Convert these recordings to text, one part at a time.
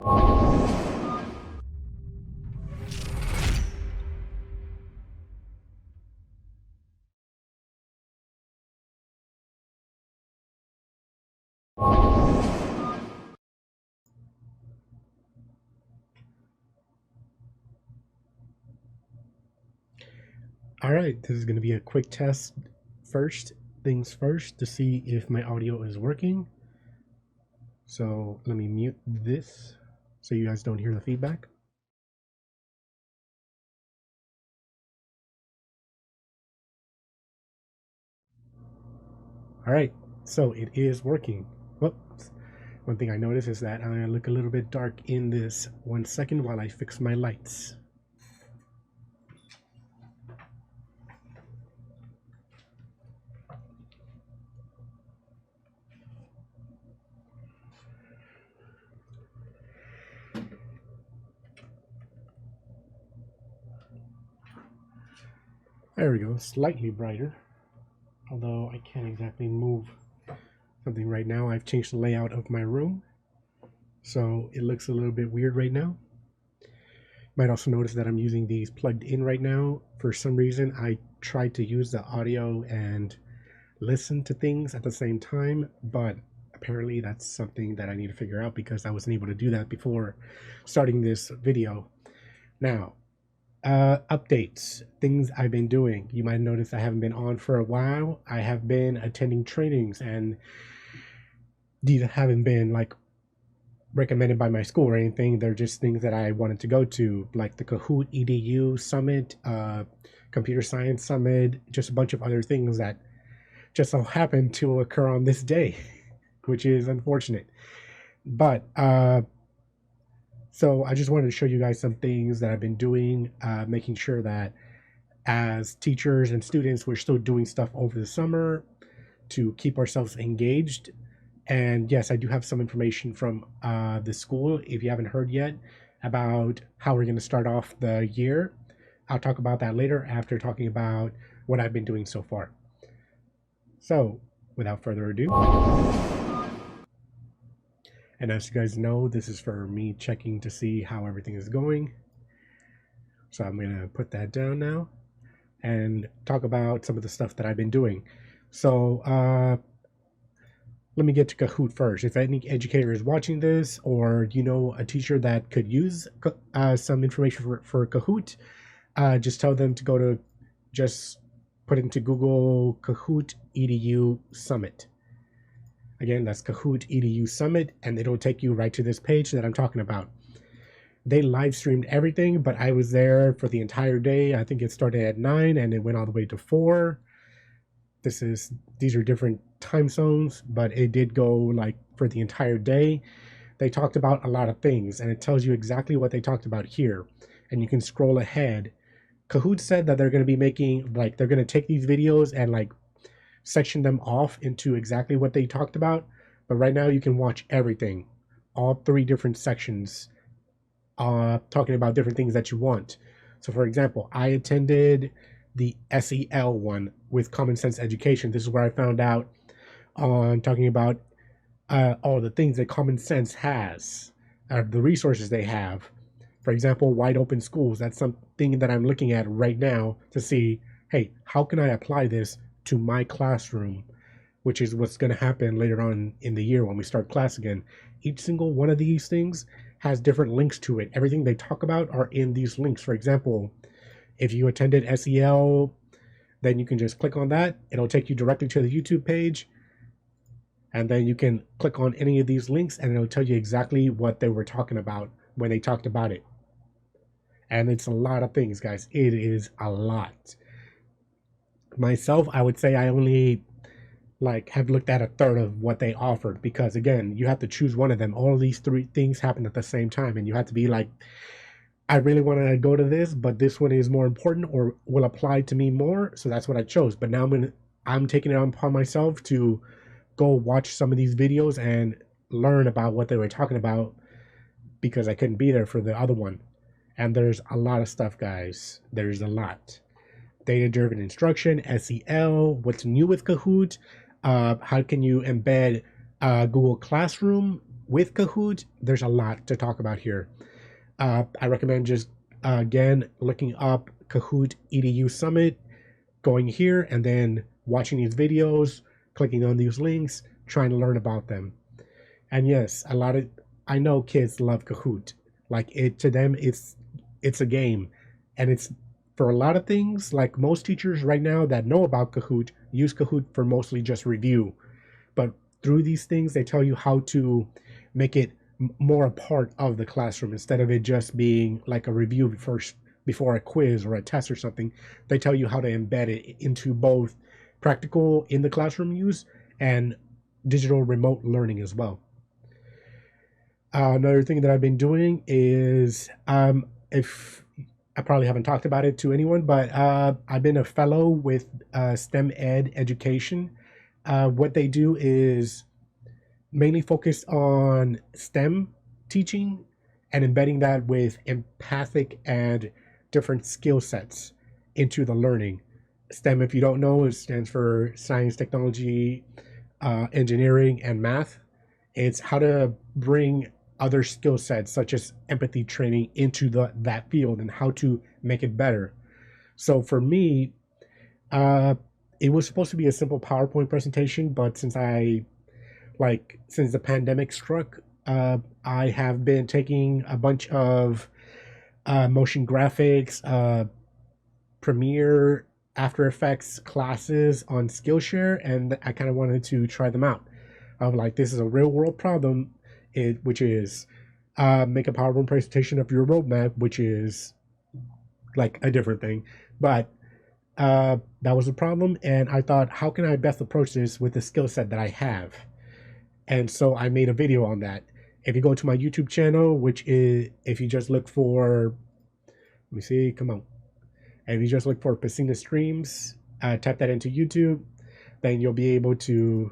All right, this is going to be a quick test. First things first, to see if my audio is working. So let me mute this so you guys don't hear the feedback. All right, so it is working. Whoops. One thing I noticed is that I look a little bit dark in this. 1 second while I fix my lights. There we go, slightly brighter. Although I can't exactly move something right now. I've changed the layout of my room, so it looks a little bit weird right now. Might also notice that I'm using these plugged in right now. For some reason, I tried to use the audio and listen to things at the same time, but apparently that's something that I need to figure out because I wasn't able to do that before starting this video. Now, updates, things I've been doing. You might notice I haven't been on for a while. I have been attending trainings, and these haven't been like recommended by my school or anything. They're just things that I wanted to go to, like the Kahoot Edu Summit, Computer Science Summit, just a bunch of other things that just so happened to occur on this day, which is unfortunate. But so I just wanted to show you guys some things that I've been doing, making sure that as teachers and students, we're still doing stuff over the summer to keep ourselves engaged. And yes, I do have some information from the school, if you haven't heard yet, about how we're going to start off the year. I'll talk about that later after talking about what I've been doing so far. So, without further ado, and as you guys know, this is for me checking to see how everything is going. So I'm going to put that down now and talk about some of the stuff that I've been doing. So, let me get to Kahoot first. If any educator is watching this, or you know a teacher that could use some information for Kahoot, just tell them to go to, just put into Google Kahoot Edu Summit. Again, that's Kahoot Edu Summit, and it'll take you right to this page that I'm talking about. They live streamed everything, but I was there for the entire day. I think it started at 9 and it went all the way to 4. These are different time zones, but it did go like for the entire day. They talked about a lot of things, and it tells you exactly what they talked about here, and you can scroll ahead. Kahoot said that they're going to be making, like, they're going to take these videos and like section them off into exactly what they talked about, but right now you can watch everything, all 3 different sections, talking about different things that you want. So for example, I attended the SEL one with Common Sense Education. This is where I found out on talking about all the things that Common Sense has, the resources they have. For example, wide open schools. That's something that I'm looking at right now to see, hey, how can I apply this to my classroom, which is what's going to happen later on in the year when we start class again. Each single one of these things has different links to it. Everything they talk about are in these links. For example, if you attended SEL, then you can just click on that. It'll take you directly to the YouTube page. And then you can click on any of these links and it'll tell you exactly what they were talking about when they talked about it. And it's a lot of things, guys. It is a lot. Myself, I would say I only have looked at a third of what they offered, because again, you have to choose one of them. All of these 3 things happen at the same time, and you have to be like, I really want to go to this, but this one is more important or will apply to me more, so that's what I chose. But now I'm taking it upon myself to go watch some of these videos and learn about what they were talking about, because I couldn't be there for the other one. And there's a lot of stuff, guys. There's a lot. Data-driven instruction, SEL, what's new with Kahoot, how can you embed Google Classroom with Kahoot, there's a lot to talk about here. I recommend just again looking up Kahoot Edu Summit, going here and then watching these videos, clicking on these links, trying to learn about them. And yes, I know kids love Kahoot. Like it to them, it's a game, and it's for a lot of things. Like most teachers right now that know about Kahoot use Kahoot for mostly just review, but through these things they tell you how to make it more a part of the classroom instead of it just being like a review first before a quiz or a test or something. They tell you how to embed it into both practical in the classroom use and digital remote learning as well. Another thing that I've been doing is, if I probably haven't talked about it to anyone, but I've been a fellow with STEM Ed Education. What they do is mainly focused on STEM teaching and embedding that with empathic and different skill sets into the learning. STEM, if you don't know, it stands for science, technology, engineering, and math. It's how to bring other skill sets such as empathy training into that field and how to make it better. So for me, uh, it was supposed to be a simple PowerPoint presentation, but since the pandemic struck, I have been taking a bunch of motion graphics, Premiere, After Effects classes on Skillshare, and I kind of wanted to try them out. Of like, this is a real world problem, which is make a PowerPoint presentation of your roadmap, which is like a different thing. But that was a problem, and I thought, how can I best approach this with the skill set that I have? And so I made a video on that. If you go to my YouTube channel, which is, if you just look for, let me see, come on. If you just look for Pecina Streams, type that into YouTube, then you'll be able to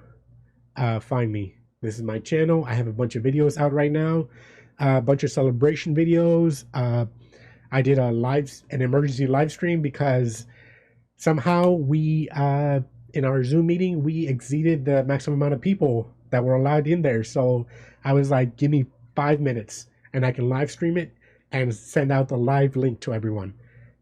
find me. This is my channel. I have a bunch of videos out right now, a bunch of celebration videos. I did an emergency live stream because somehow we, in our Zoom meeting, we exceeded the maximum amount of people that were allowed in there. So I was like, give me 5 minutes and I can live stream it and send out the live link to everyone.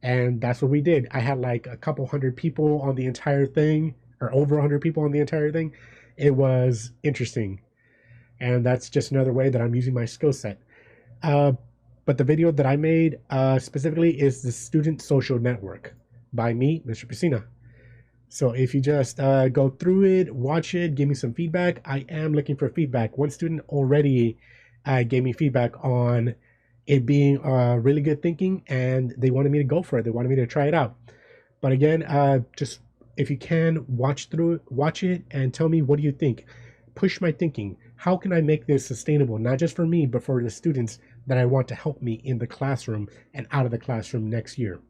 And that's what we did. I had like a couple hundred people on the entire thing, or over 100 people on the entire thing. It was interesting. And that's just another way that I'm using my skill set. But the video that I made specifically is the Student Social Network by me, Mr. Pecina. So if you just go through it, watch it, give me some feedback. I am looking for feedback. One student already gave me feedback on it being really good thinking, and they wanted me to go for it. They wanted me to try it out. But again, just if you can, watch it, and tell me, what do you think? Push my thinking. How can I make this sustainable, not just for me, but for the students that I want to help me in the classroom and out of the classroom next year?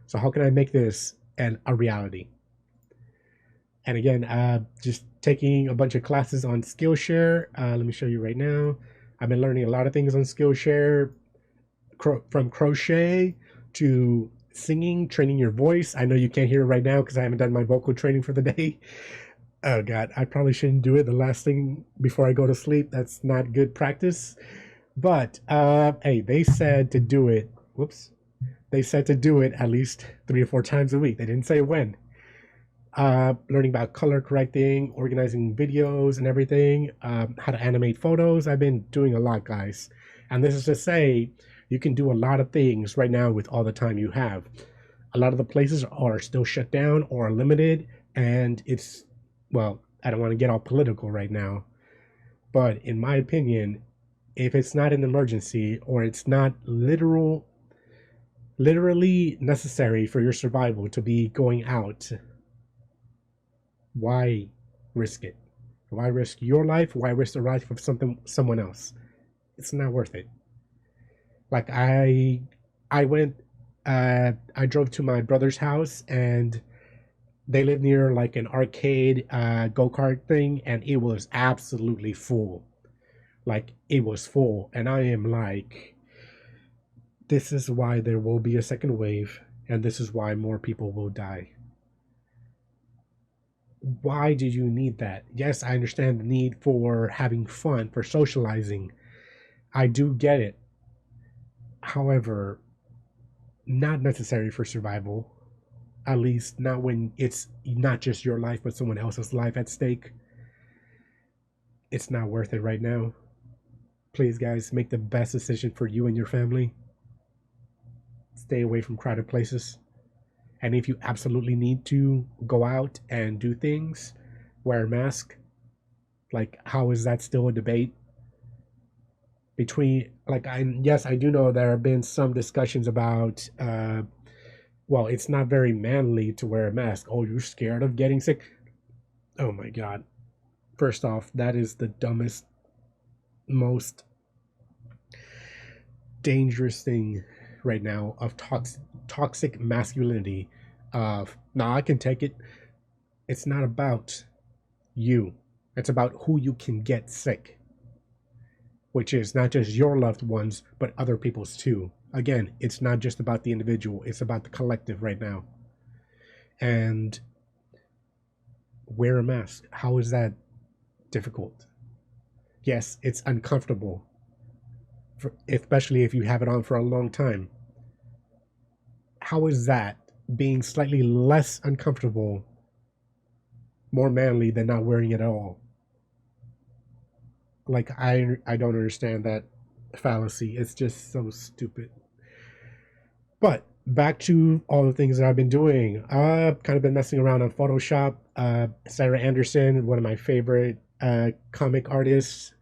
So how can I make this a reality? And again, just taking a bunch of classes on Skillshare. Let me show you right now. I've been learning a lot of things on Skillshare, from crochet to singing, training your voice. I know you can't hear it right now because I haven't done my vocal training for the day. Oh God, I probably shouldn't do it the last thing before I go to sleep. That's not good practice. But hey, they said to do it. Whoops. They said to do it at least 3 or 4 times a week. They didn't say when. Learning about color correcting, organizing videos and everything, how to animate photos. I've been doing a lot, guys. And this is to say, you can do a lot of things right now with all the time you have. A lot of the places are still shut down or are limited, and it's, well, I don't want to get all political right now, but in my opinion, if it's not an emergency or it's not literally necessary for your survival to be going out, why risk it? Why risk your life? Why risk the life of someone else? It's not worth it. Like I went, I drove to my brother's house, and they live near like an arcade go-kart thing, and it was absolutely full. Like it was full, and I am like, this is why there will be a second wave, and this is why more people will die. Why did you need that? Yes, I understand the need for having fun, for socializing. I do get it. However, not necessary for survival. At least not when it's not just your life, but someone else's life at stake. It's not worth it right now. Please, guys, make the best decision for you and your family. Stay away from crowded places. And if you absolutely need to go out and do things, wear a mask. Like, how is that still a debate? Between, like, yes, I do know there have been some discussions about, well, it's not very manly to wear a mask. Oh, you're scared of getting sick? Oh my God. First off, that is the dumbest, most dangerous thing right now of toxic masculinity. Of, nah, I can take it. It's not about you. It's about who you can get sick, which is not just your loved ones, but other people's too. Again, it's not just about the individual, it's about the collective right now. And wear a mask. How is that difficult? Yes, it's uncomfortable, especially if you have it on for a long time. How is that being slightly less uncomfortable more manly than not wearing it at all? Like, I don't understand that fallacy. It's just so stupid. But back to all the things that I've been doing. I've kind of been messing around on Photoshop. Sarah Anderson, one of my favorite comic artists,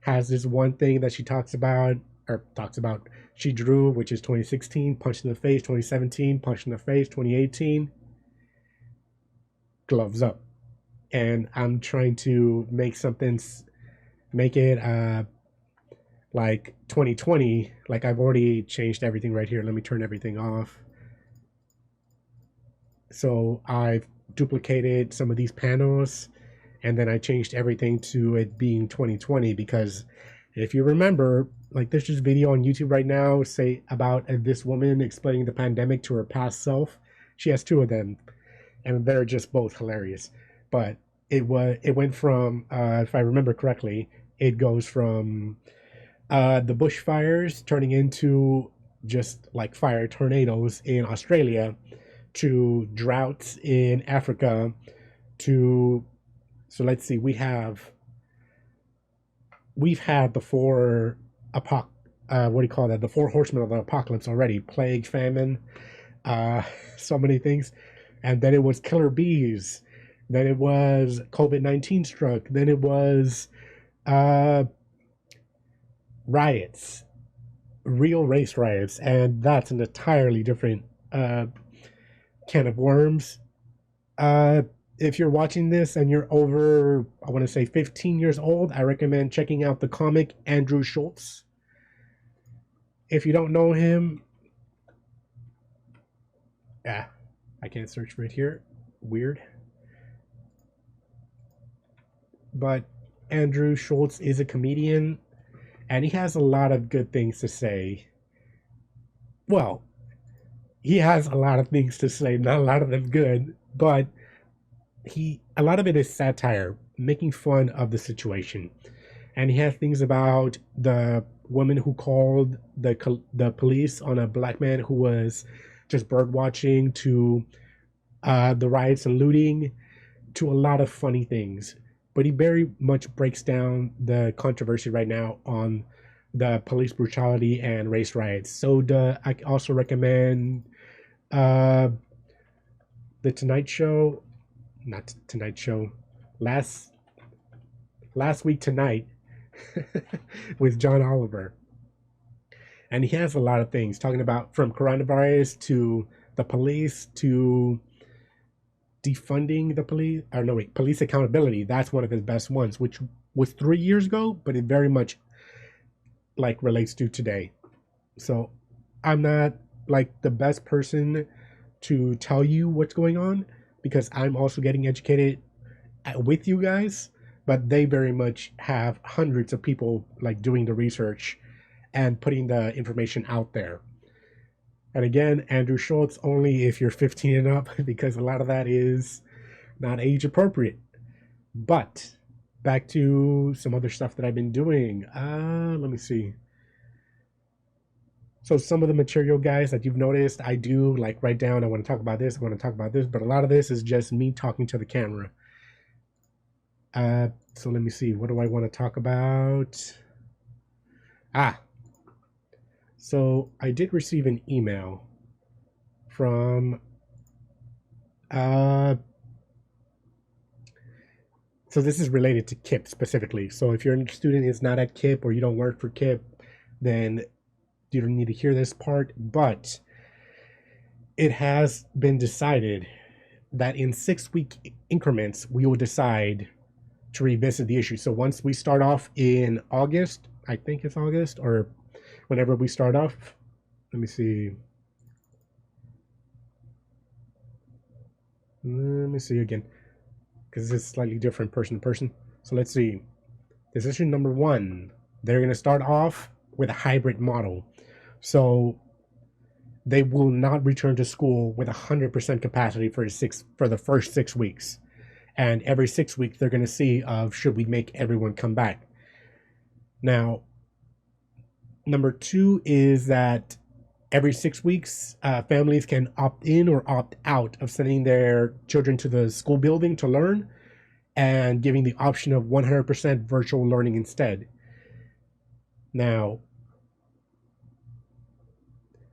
has this one thing that she talks about, or talks about. She drew, which is 2016, Punch in the Face, 2017, Punch in the Face, 2018, gloves up. And I'm trying to make something, make it like 2020. Like, I've already changed everything right here. Let me turn everything off. So I've duplicated some of these panels, and then I changed everything to it being 2020, because if you remember, like, there's this video on YouTube right now, say, about this woman explaining the pandemic to her past self. She has two of them, and they're just both hilarious. But it went from, if I remember correctly, it goes from the bushfires turning into just like fire tornadoes in Australia, to droughts in Africa, to, so let's see, we've had the what do you call that, the four horsemen of the apocalypse already: plague, famine, uh so many things. And then it was killer bees, then it was COVID-19 struck, then it was uh riots, real race riots, and that's an entirely different can of worms. uh if you're watching this and you're over, I want to say 15 years old, I recommend checking out the comic Andrew Schultz. If you don't know him, yeah, I can't search right here, weird. But Andrew Schultz is a comedian, and he has a lot of good things to say. Well, he has a lot of things to say, not a lot of them good, but a lot of it is satire, making fun of the situation. And he has things about the woman who called the police on a black man who was just bird watching, to the riots and looting, to a lot of funny things. But he very much breaks down the controversy right now on the police brutality and race riots. So I also recommend uh, the Tonight Show, not Tonight Show, last week tonight with John Oliver. And he has a lot of things talking about, from coronavirus to the police to defunding the police, or no, wait, police accountability. That's one of his best ones, which was 3 years ago, but it very much like relates to today. So I'm not like the best person to tell you what's going on, because I'm also getting educated with you guys, but they very much have hundreds of people like doing the research and putting the information out there. And again, Andrew Schultz only if you're 15 and up, because a lot of that is not age appropriate. But back to some other stuff that I've been doing. Let me see. So some of the material, guys, that you've noticed, I do like write down, I want to talk about this, I want to talk about this, but a lot of this is just me talking to the camera. So let me see, what do I want to talk about? So I did receive an email from, so this is related to KIPP specifically. So if your student is not at KIPP or you don't work for KIPP, then you don't need to hear this part, but it has been decided that in 6-week increments, we will decide to revisit the issue. So once we start off in August, I think it's August, or whenever we start off, let me see. Let me see again, because it's slightly different person to person. So let's see. Decision number 1, they're going to start off with a hybrid model. So they will not return to school with 100% capacity for the first 6 weeks. And every 6 weeks, they're going to see should we make everyone come back. Now, number 2 is that every 6 weeks, families can opt in or opt out of sending their children to the school building to learn and giving the option of 100% virtual learning instead. Now,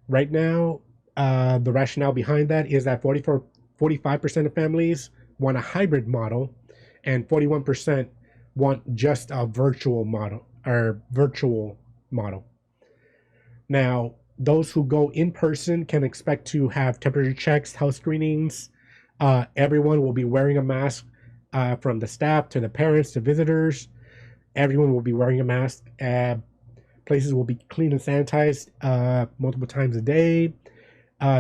right now, the rationale behind that is that 45% of families want a hybrid model and 41% want just a virtual model. Now, those who go in person can expect to have temperature checks, health screenings. Everyone will be wearing a mask, from the staff to the parents to visitors. Everyone will be wearing a mask. Places will be cleaned and sanitized multiple times a day.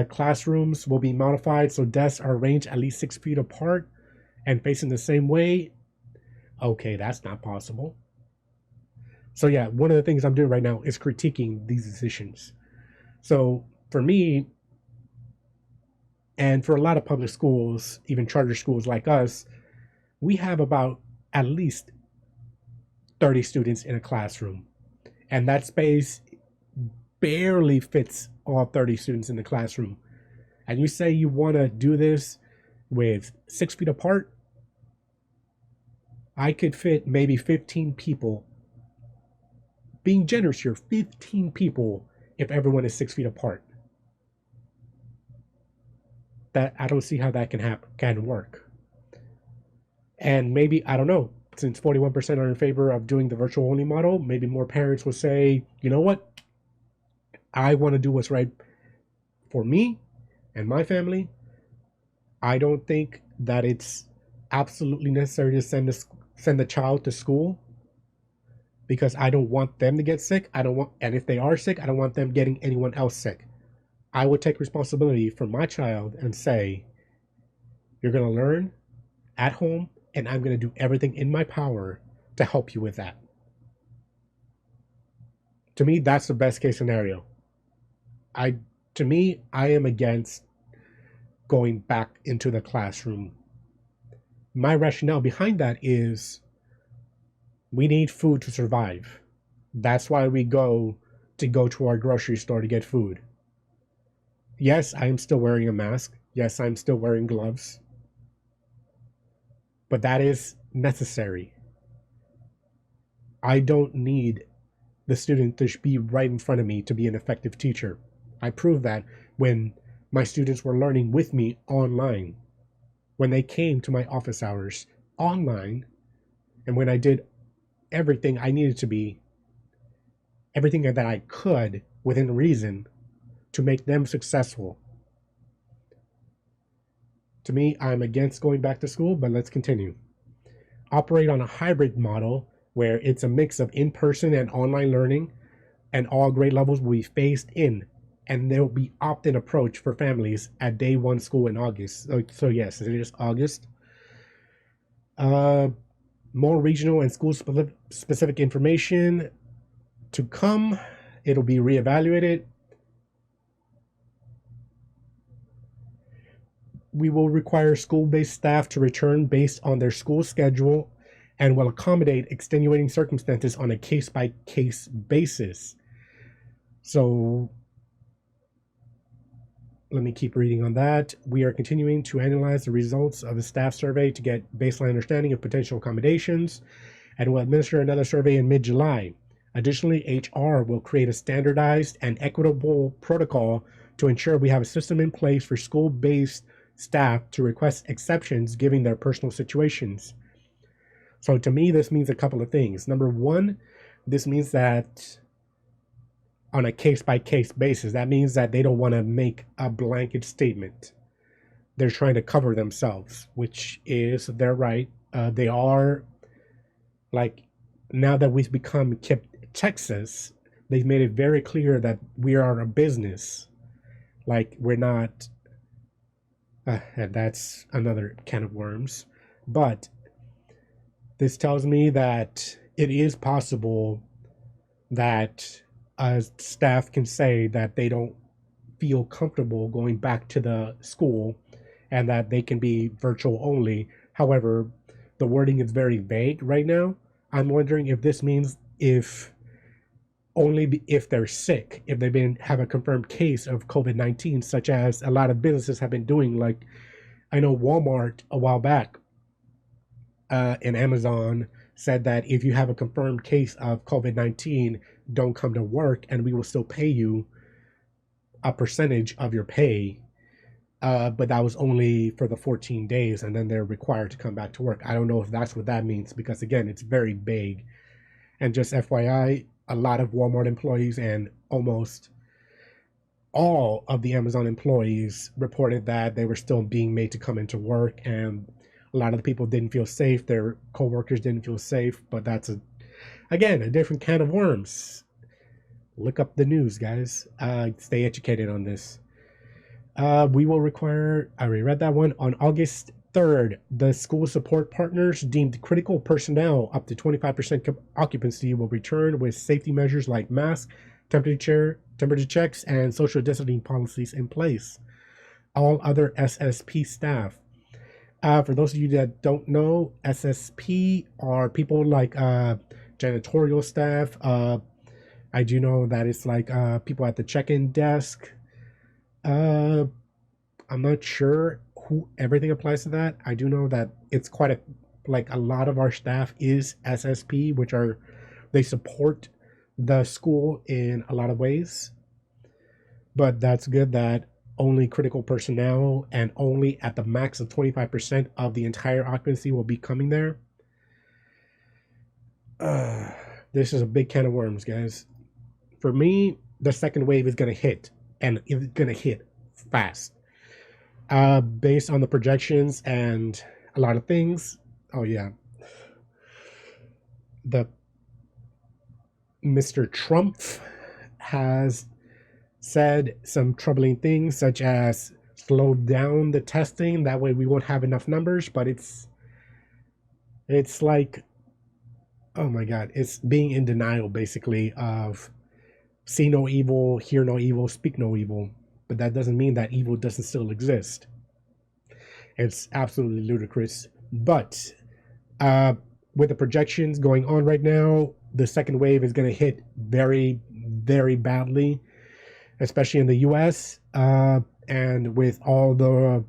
Classrooms will be modified so desks are arranged at least 6 feet apart and facing the same way. Okay, that's not possible. So yeah, one of the things I'm doing right now is critiquing these decisions. So for me, and for a lot of public schools, even charter schools like us, we have about at least 30 students in a classroom. And that space barely fits all 30 students in the classroom. And you say you want to do this with 6 feet apart, I could fit maybe 15 people. Being generous here, 15 people if everyone is 6 feet apart. That I don't see how that can work. And maybe, I don't know, since 41% are in favor of doing the virtual only model, maybe more parents will say, you know what? I want to do what's right for me and my family. I don't think that it's absolutely necessary to send the child to school because I don't want them to get sick. And if they are sick, I don't want them getting anyone else sick. I would take responsibility for my child and say, you're going to learn at home, and I'm going to do everything in my power to help you with that. To me, that's the best case scenario. To me, I am against going back into the classroom. My rationale behind that is we need food to survive. That's why we go to our grocery store to get food. Yes, I am still wearing a mask. Yes, I'm still wearing gloves. But that is necessary. I don't need the student to be right in front of me to be an effective teacher. I proved that when my students were learning with me online, when they came to my office hours online, and when I did everything I needed to be, everything that I could within reason to make them successful. To me, I'm against going back to school, but let's continue. Operate on a hybrid model where it's a mix of in-person and online learning, and all grade levels will be phased in, and there will be opt-in approach for families at day 1 school in August. So yes, it is August. More regional and school specific information to come. It'll be reevaluated. we will require school-based staff to return based on their school schedule and will accommodate extenuating circumstances on a case-by-case basis. So let me keep reading on that. We are continuing to analyze the results of the staff survey to get baseline understanding of potential accommodations and will administer another survey in mid-July. Additionally, HR will create a standardized and equitable protocol to ensure we have a system in place for school-based staff to request exceptions given their personal situations. So to me, this means a couple of things. Number one, this means that on a case-by-case basis, that means that they don't want to make a blanket statement. They're trying to cover themselves, which is their right. They are, like, now that we've become Texas, they've made it very clear that we are a business. Like, we're not, and that's another can of worms. But this tells me that it is possible that staff can say that they don't feel comfortable going back to the school and that they can be virtual only. However, the wording is very vague right now. I'm wondering if this means if they're sick, if they've have a confirmed case of COVID-19, such as a lot of businesses have been doing. Like, I know Walmart a while back and Amazon said that if you have a confirmed case of COVID-19, don't come to work and we will still pay you a percentage of your pay. But that was only for the 14 days and then they're required to come back to work. I don't know if that's what that means because, again, it's very vague. And just FYI, a lot of Walmart employees and almost all of the Amazon employees reported that they were still being made to come into work, and a lot of the people didn't feel safe. Their coworkers didn't feel safe, but that's again a different can of worms. Look up the news, guys. Stay educated on this. We will require, I already read that one. On August 3rd, the school support partners deemed critical personnel up to 25% occupancy will return with safety measures like masks, temperature checks, and social distancing policies in place. All other SSP staff. For those of you that don't know, SSP are people like janitorial staff. I do know that it's like people at the check-in desk. I'm not sure who everything applies to that. I do know that it's quite a lot of our staff is SSP, which are, they support the school in a lot of ways. But that's good that only critical personnel and only at the max of 25% of the entire occupancy will be coming there. This is a big can of worms, guys. For me, the second wave is going to hit, and it's going to hit fast. Based on the projections and a lot of things. Oh yeah. The Mr. Trump has said some troubling things, such as slow down the testing. That way we won't have enough numbers, but it's like, oh my God, it's being in denial basically of see no evil, hear no evil, speak no evil. But that doesn't mean that evil doesn't still exist. It's absolutely ludicrous. But with the projections going on right now, the second wave is going to hit very, very badly, especially in the US. And with all the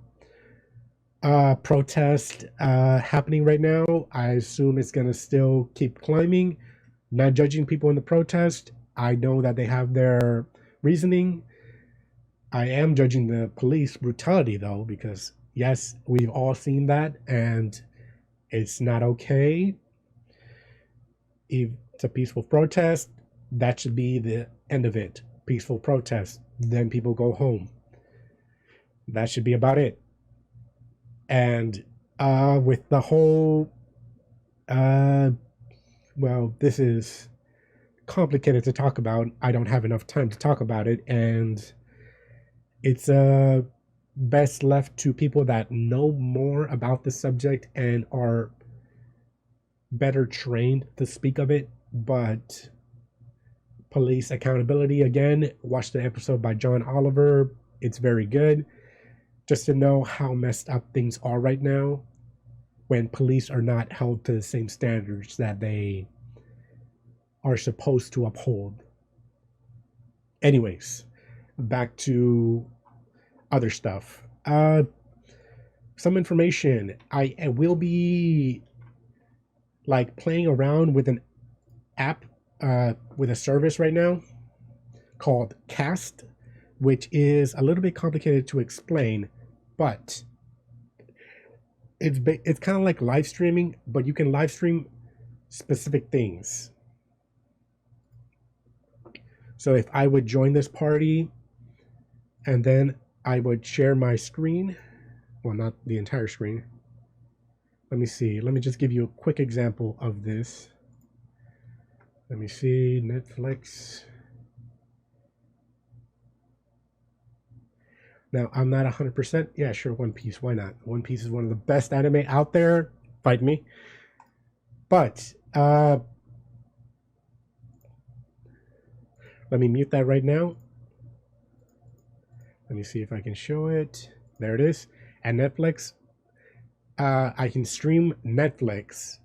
protests happening right now, I assume it's going to still keep climbing. Not judging people in the protest. I know that they have their reasoning. I am judging the police brutality, though, because, yes, we've all seen that, and it's not okay. If it's a peaceful protest, that should be the end of it. Peaceful protest. Then people go home. That should be about it. And with the whole, well, this is complicated to talk about. I don't have enough time to talk about it, and it's best left to people that know more about the subject and are better trained to speak of it. But police accountability, again, watch the episode by John Oliver. It's very good. just to know how messed up things are right now when police are not held to the same standards that they are supposed to uphold. Anyways, back to other stuff. Some information. I will be like playing around with an app, with a service right now called Cast, which is a little bit complicated to explain, but it's kind of like live streaming, but you can live stream specific things. So if I would join this party and then I would share my screen, well, not the entire screen. Let me see. Let me just give you a quick example of this. Let me see. Netflix. Now, I'm not 100%. Yeah, sure, One Piece. Why not? One Piece is one of the best anime out there. Fight me. But, let me mute that right now. Let me see if I can show it. There it is. And Netflix. I can stream Netflix.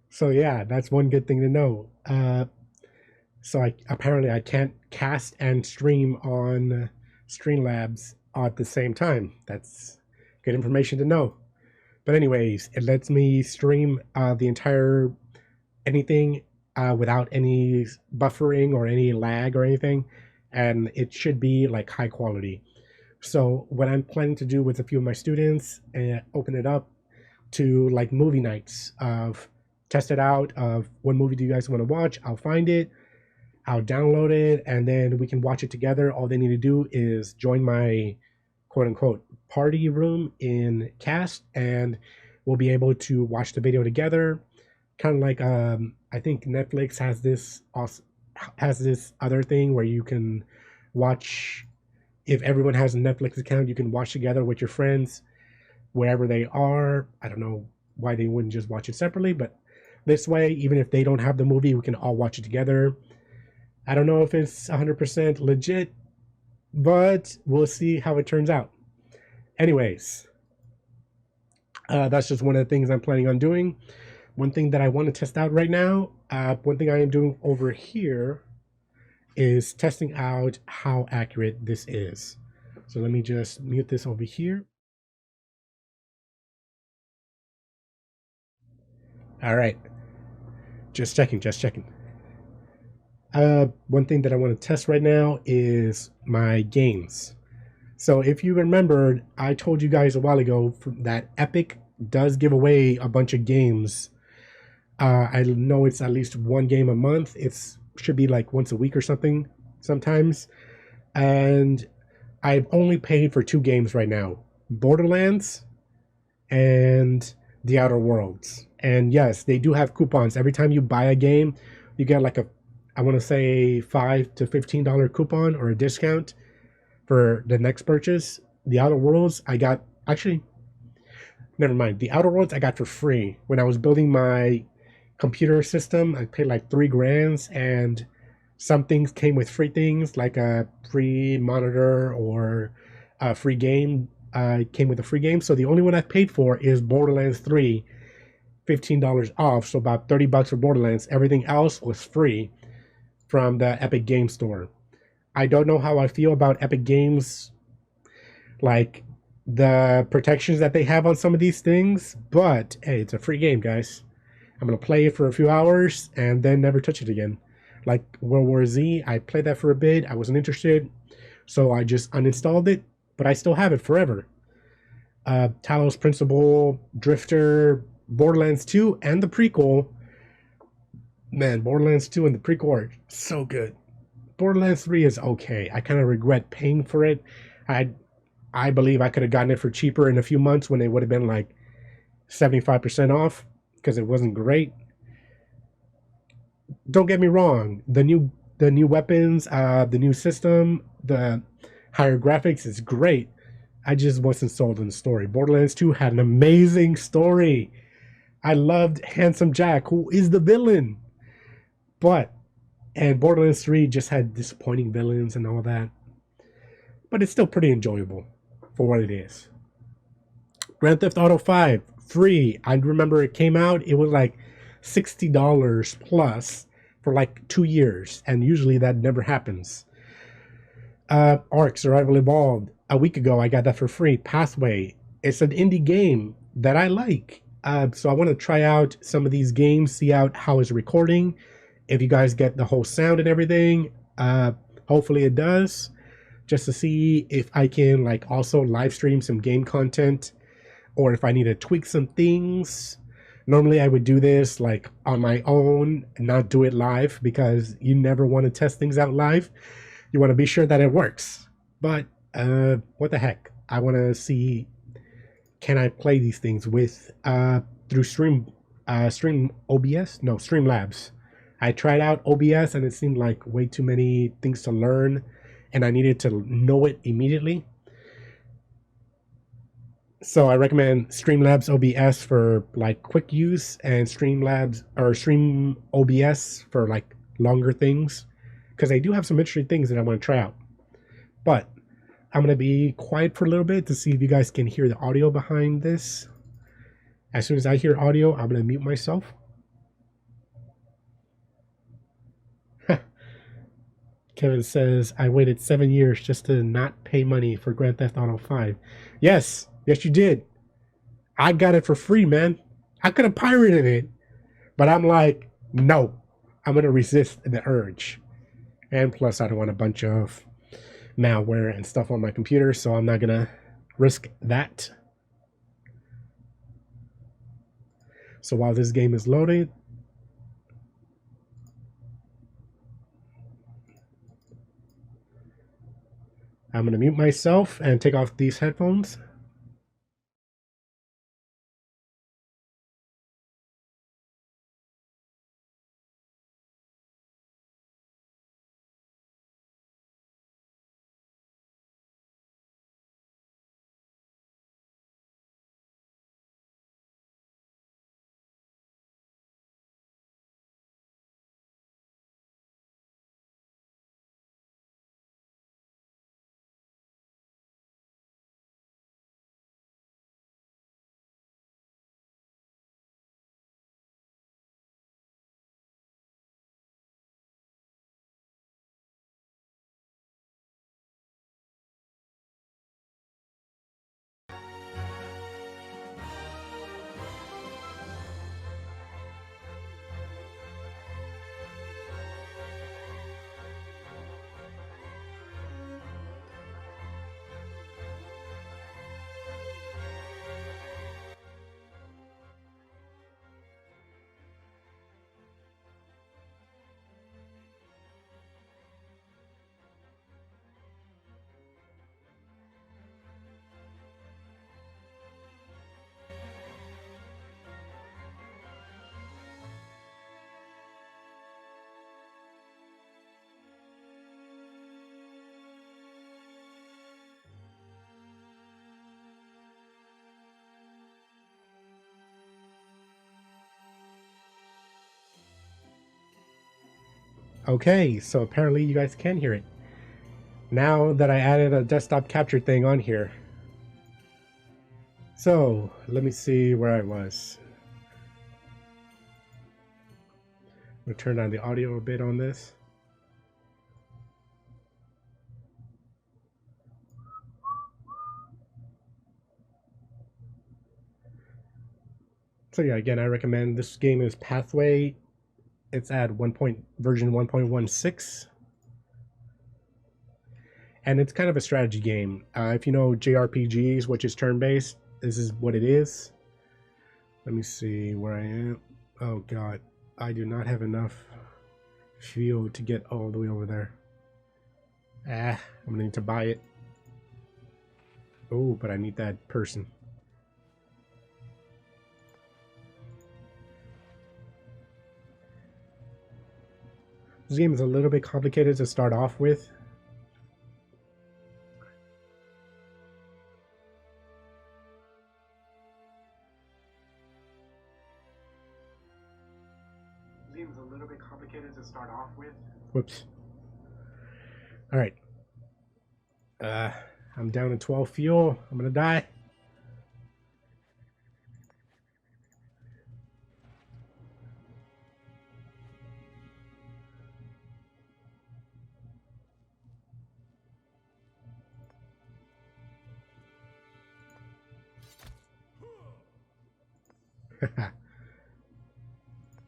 So yeah, that's one good thing to know. So apparently I can't cast and stream on Streamlabs at the same time. That's good information to know. But anyways, it lets me stream the entire anything without any buffering or any lag or anything, and it should be like high quality. So what I'm planning to do with a few of my students, open it up to like movie nights of test it out of what movie do you guys want to watch. I'll find it, I'll download it, and then we can watch it together. All they need to do is join my quote unquote party room in Cast, and we'll be able to watch the video together. Kind of like I think Netflix has this other thing where you can watch, if everyone has a Netflix account, you can watch together with your friends wherever they are. I don't know why they wouldn't just watch it separately, but this way, even if they don't have the movie, we can all watch it together. I don't know if it's 100% legit, but we'll see how it turns out. Anyways, that's just one of the things I'm planning on doing. One thing that I want to test out right now, one thing I am doing over here is testing out how accurate this is. So let me just mute this over here. All right, just checking. One thing that I want to test right now is my games. So if you remembered, I told you guys a while ago that Epic does give away a bunch of games. I know it's at least one game a month. It should be like once a week or something sometimes. And I've only paid for 2 games right now, Borderlands and The Outer Worlds. And yes, they do have coupons. Every time you buy a game, you get like I want to say $5 to $15 coupon or a discount for the next purchase. The Outer Worlds, I got, actually, never mind. The Outer Worlds I got for free. When I was building my computer system, I paid like $3,000, and some things came with free things, like a free monitor or a free game. Came with a free game. So the only one I paid for is Borderlands 3, $15 off. So about $30 for Borderlands. Everything else was free from the Epic Game Store. I don't know how I feel about Epic Games, like the protections that they have on some of these things, but hey, it's a free game, guys. I'm gonna play it for a few hours and then never touch it again. Like World War Z, I played that for a bit. I wasn't interested, so I just uninstalled it, but I still have it forever. Talos Principle, Drifter, Borderlands 2, and the prequel. Man, Borderlands 2 and the prequel are so good. Borderlands 3 is okay. I kind of regret paying for it. I believe I could have gotten it for cheaper in a few months when it would have been like 75% off, because it wasn't great. Don't get me wrong. The new weapons, the new system, the higher graphics is great. I just wasn't sold on the story. Borderlands 2 had an amazing story. I loved Handsome Jack, who is the villain. But And Borderlands 3 just had disappointing villains and all that. But it's still pretty enjoyable for what it is. Grand Theft Auto 5, free. I remember it came out, it was like $60 plus for like 2 years. And usually that never happens. Ark Survival Evolved. A week ago, I got that for free. Pathway. It's an indie game that I like. So I want to try out some of these games, see out how it's recording, if you guys get the whole sound and everything. Hopefully it does, just to see if I can like also live stream some game content, or if I need to tweak some things. Normally I would do this like on my own and not do it live, because you never want to test things out live. You want to be sure that it works. But what the heck? I want to see, can I play these things with through Stream OBS? No, Streamlabs. I tried out OBS and it seemed like way too many things to learn, and I needed to know it immediately. So I recommend Streamlabs OBS for like quick use, and Streamlabs or Stream OBS for like longer things, because I do have some interesting things that I want to try out. But I'm going to be quiet for a little bit to see if you guys can hear the audio behind this. As soon as I hear audio, I'm going to mute myself. Kevin says, I waited 7 years just to not pay money for Grand Theft Auto 5. Yes, yes you did. I got it for free, man. I could have pirated it. But I'm like, no. I'm going to resist the urge. And plus, I don't want a bunch of malware and stuff on my computer, so I'm not going to risk that. So while this game is loaded, I'm going to mute myself and take off these headphones. Okay, so apparently you guys can hear it. Now that I added a desktop capture thing on here. So, let me see where I was. I'm going to turn down the audio a bit on this. So yeah, again, I recommend this game is Pathway. It's at version 1.16. And it's kind of a strategy game. If you know JRPGs, which is turn-based, this is what it is. Let me see where I am. Oh god, I do not have enough fuel to get all the way over there. I'm gonna need to buy it. Oh, but I need that person. This game is a little bit complicated to start off with. seems a little bit complicated to start off with. Whoops. All right. I'm down to 12 fuel. I'm gonna die.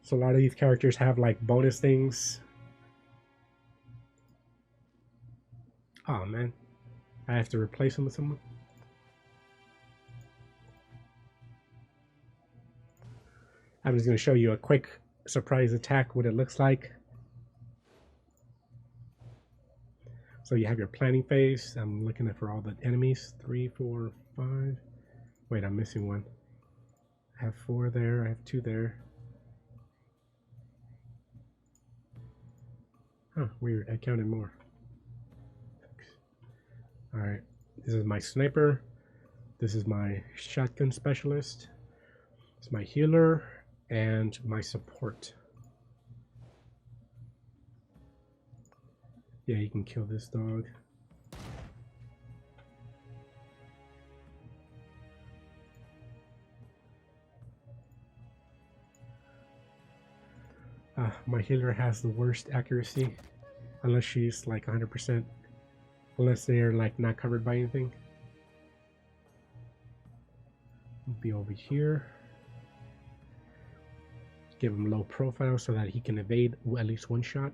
So a lot of these characters have like bonus things. Oh man, I have to replace them with someone. I'm just going to show you a quick surprise attack, what it looks like. So you have your planning phase. I'm looking at for all the enemies. 3, 4, 5. Wait, I'm missing one. I have 4 there. I have 2 there. Huh, weird. I counted more. Alright. This is my sniper. This is my shotgun specialist. It's my healer and my support. Yeah, you can kill this dog. My healer has the worst accuracy, unless she's like 100%, unless they're like not covered by anything. I'll be over here. Give him low profile so that he can evade at least one shot.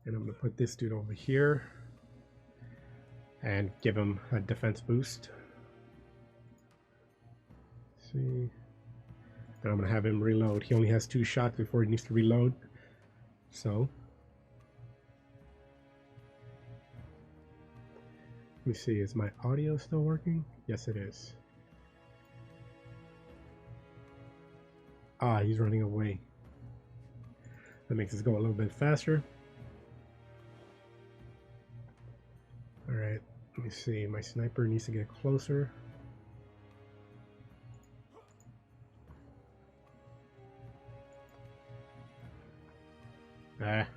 And I'm gonna put this dude over here and give him a defense boost. Let's see. And I'm gonna have him reload. He only has 2 shots before he needs to reload. So let me see, is my audio still working? Yes, it is. Ah, he's running away. That makes us go a little bit faster. Alright, let me see. My sniper needs to get closer. Ah.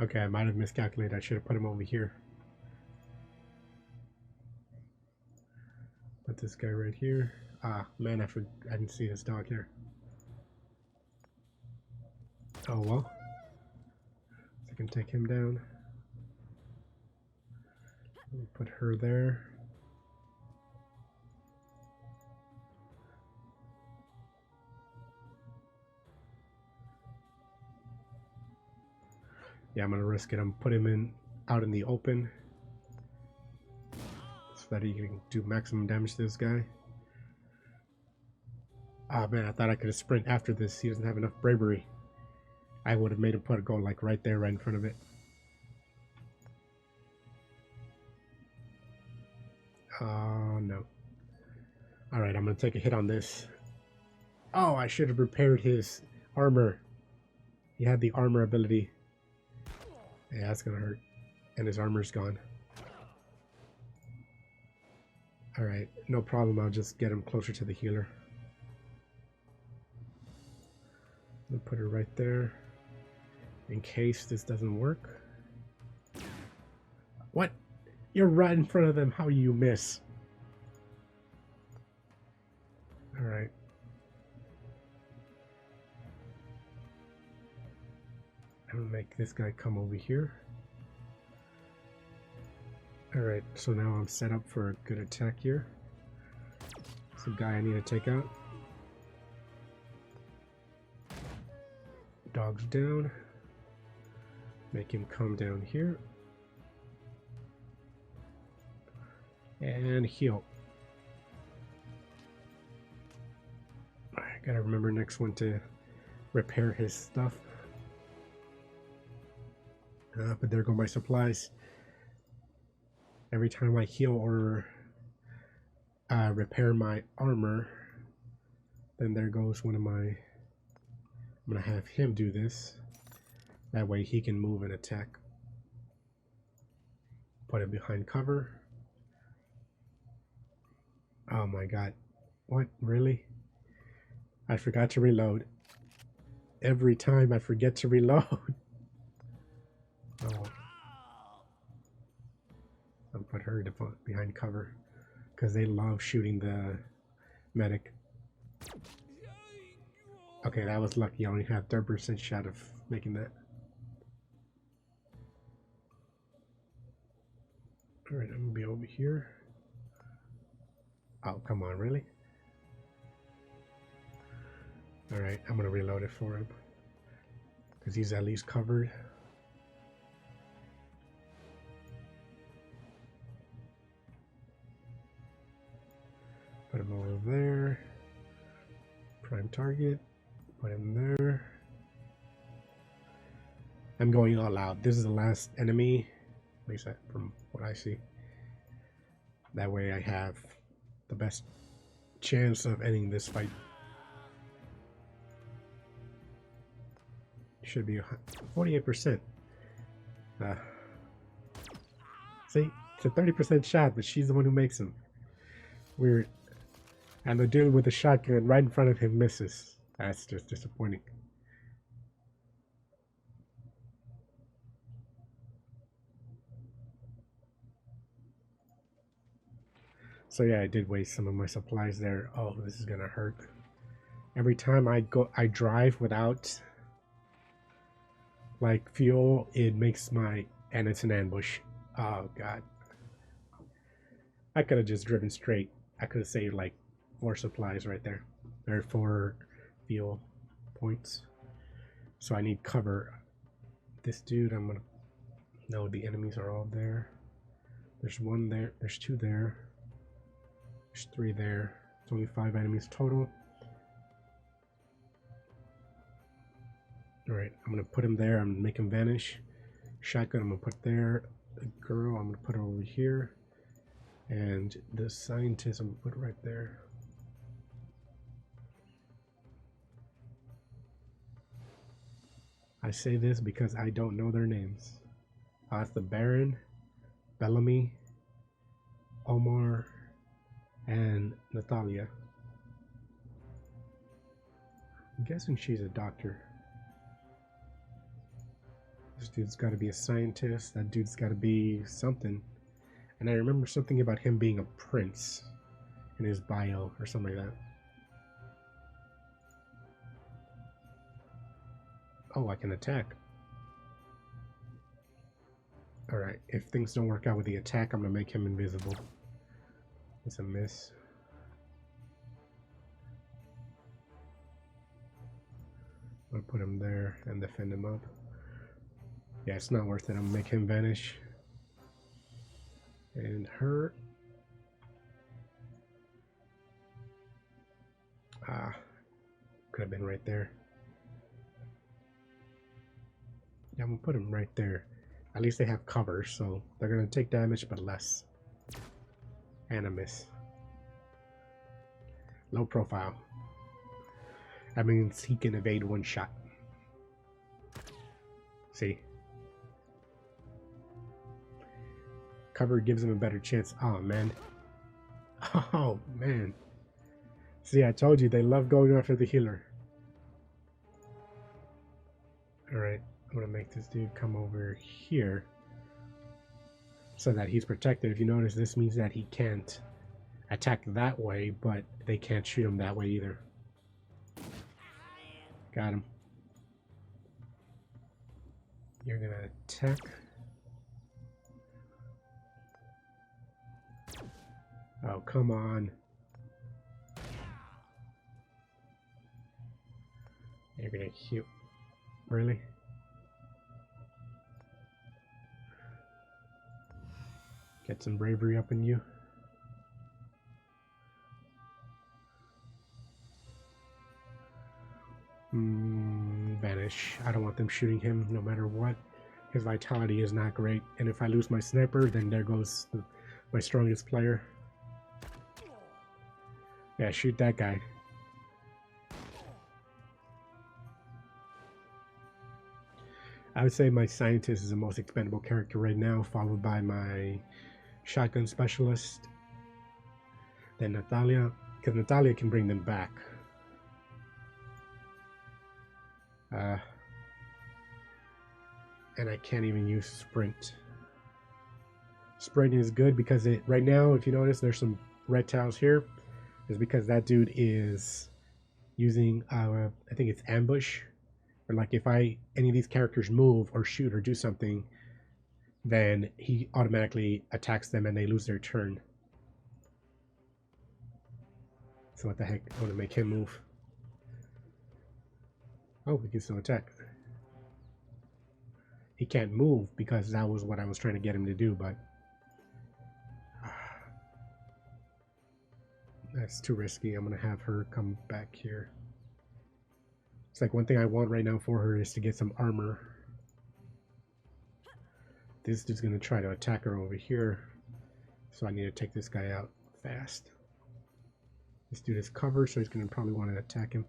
Okay, I might have miscalculated. I should have put him over here. Put this guy right here. Ah, man, I didn't see this dog here. Oh well. I can take him down. Put her there. Yeah, I'm gonna risk it. I'm gonna put him out in the open so that he can do maximum damage to this guy. Ah man, I thought I could have sprint after this. He doesn't have enough bravery. I would have made him put a goal like right there, right in front of it. Oh no. Alright, I'm gonna take a hit on this. Oh, I should have repaired his armor. He had the armor ability. Yeah, that's gonna hurt. And his armor's gone. Alright, no problem. I'll just get him closer to the healer. I'll put her right there. In case this doesn't work. What? You're right in front of them. How you miss? Alright. I'm gonna make this guy come over here. Alright, so now I'm set up for a good attack here. It's a guy I need to take out. Dog's down. Make him come down here. And heal. I gotta remember next one to repair his stuff. But there go my supplies. Every time I heal or repair my armor, then there goes one of my... I'm gonna have him do this. That way he can move and attack. put it behind cover. Oh my god. What? Really? I forgot to reload. Every time I forget to reload. Oh. I'll put her behind cover because they love shooting the medic. Okay, that was lucky. I only have 30% shot of making that. Alright, I'm gonna be over here. Oh, come on, really? Alright, I'm gonna reload it for him. Because he's at least covered. Put him over there. Prime target. Put him there. I'm going all out. This is the last enemy. At least from what I see. That way I have the best chance of ending this fight. Should be 48%. See, it's a 30% shot, but she's the one who makes them. Weird. And the dude with the shotgun right in front of him misses. That's just disappointing. So yeah, I did waste some of my supplies there. Oh, this is gonna hurt. Every time I drive without like fuel, it makes and it's an ambush. Oh god. I could have just driven straight. I could have saved like 4 supplies right there. There are 4 fuel points. So I need cover. This dude, I'm gonna... No, the enemies are all there. There's 1 there. There's 2 there. There's 3 there. It's only 5 enemies total. Alright, I'm gonna put him there. I'm gonna make him vanish. Shotgun, I'm gonna put there. The girl, I'm gonna put her over here. And the scientist, I'm gonna put right there. I say this because I don't know their names. It's the Baron, Bellamy, Omar, and Natalia. I'm guessing she's a doctor. This dude's got to be a scientist. That dude's got to be something. And I remember something about him being a prince in his bio or something like that. Oh, I can attack. Alright, if things don't work out with the attack, I'm going to make him invisible. It's a miss. I'm going to put him there and defend him up. Yeah, it's not worth it. I'm going to make him vanish. And her. Could have been right there. Yeah, I'm going to put him right there. At least they have cover, so they're going to take damage, but less. And a miss. Low profile. That means he can evade 1 shot. See? Cover gives him a better chance. Oh, man. Oh, man. See, I told you, they love going after the healer. Alright, I'm going to make this dude come over here. So that he's protected. If you notice, this means that he can't attack that way, but they can't shoot him that way either. Got him. You're going to attack. Oh, come on. You're gonna heal. Really? Get some bravery up in you. Vanish. I don't want them shooting him no matter what. His vitality is not great. And if I lose my sniper, then there goes my strongest player. Yeah, shoot that guy. I would say my scientist is the most expendable character right now, followed by my shotgun specialist, then Natalia, because Natalia can bring them back. And I can't even use sprint. Sprint is good because it right now, if you notice, there's some red tiles here. Is because that dude is using I think it's ambush, or like if any of these characters move or shoot or do something, then he automatically attacks them and they lose their turn. So what the heck? I want to make him move. Oh, he can still attack. He can't move because that was what I was trying to get him to do, but that's too risky. I'm gonna have her come back here. It's like one thing I want right now for her is to get some armor. This dude's gonna try to attack her over here, so I need to take this guy out fast. This dude is covered, so he's gonna probably want to attack him.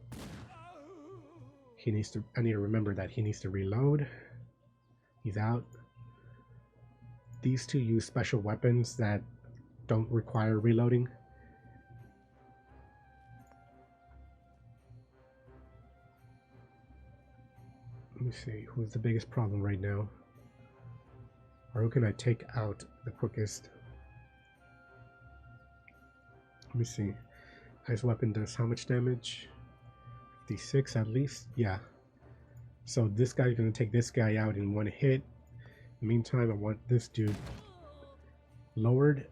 He needs to. I need to remember that he needs to reload. He's out. These two use special weapons that don't require reloading. Let me see, who's the biggest problem right now? Or who can I take out the quickest? Let me see. His weapon does how much damage? 56 at least? Yeah. So this guy's gonna take this guy out in one hit. In the meantime, I want this dude lowered.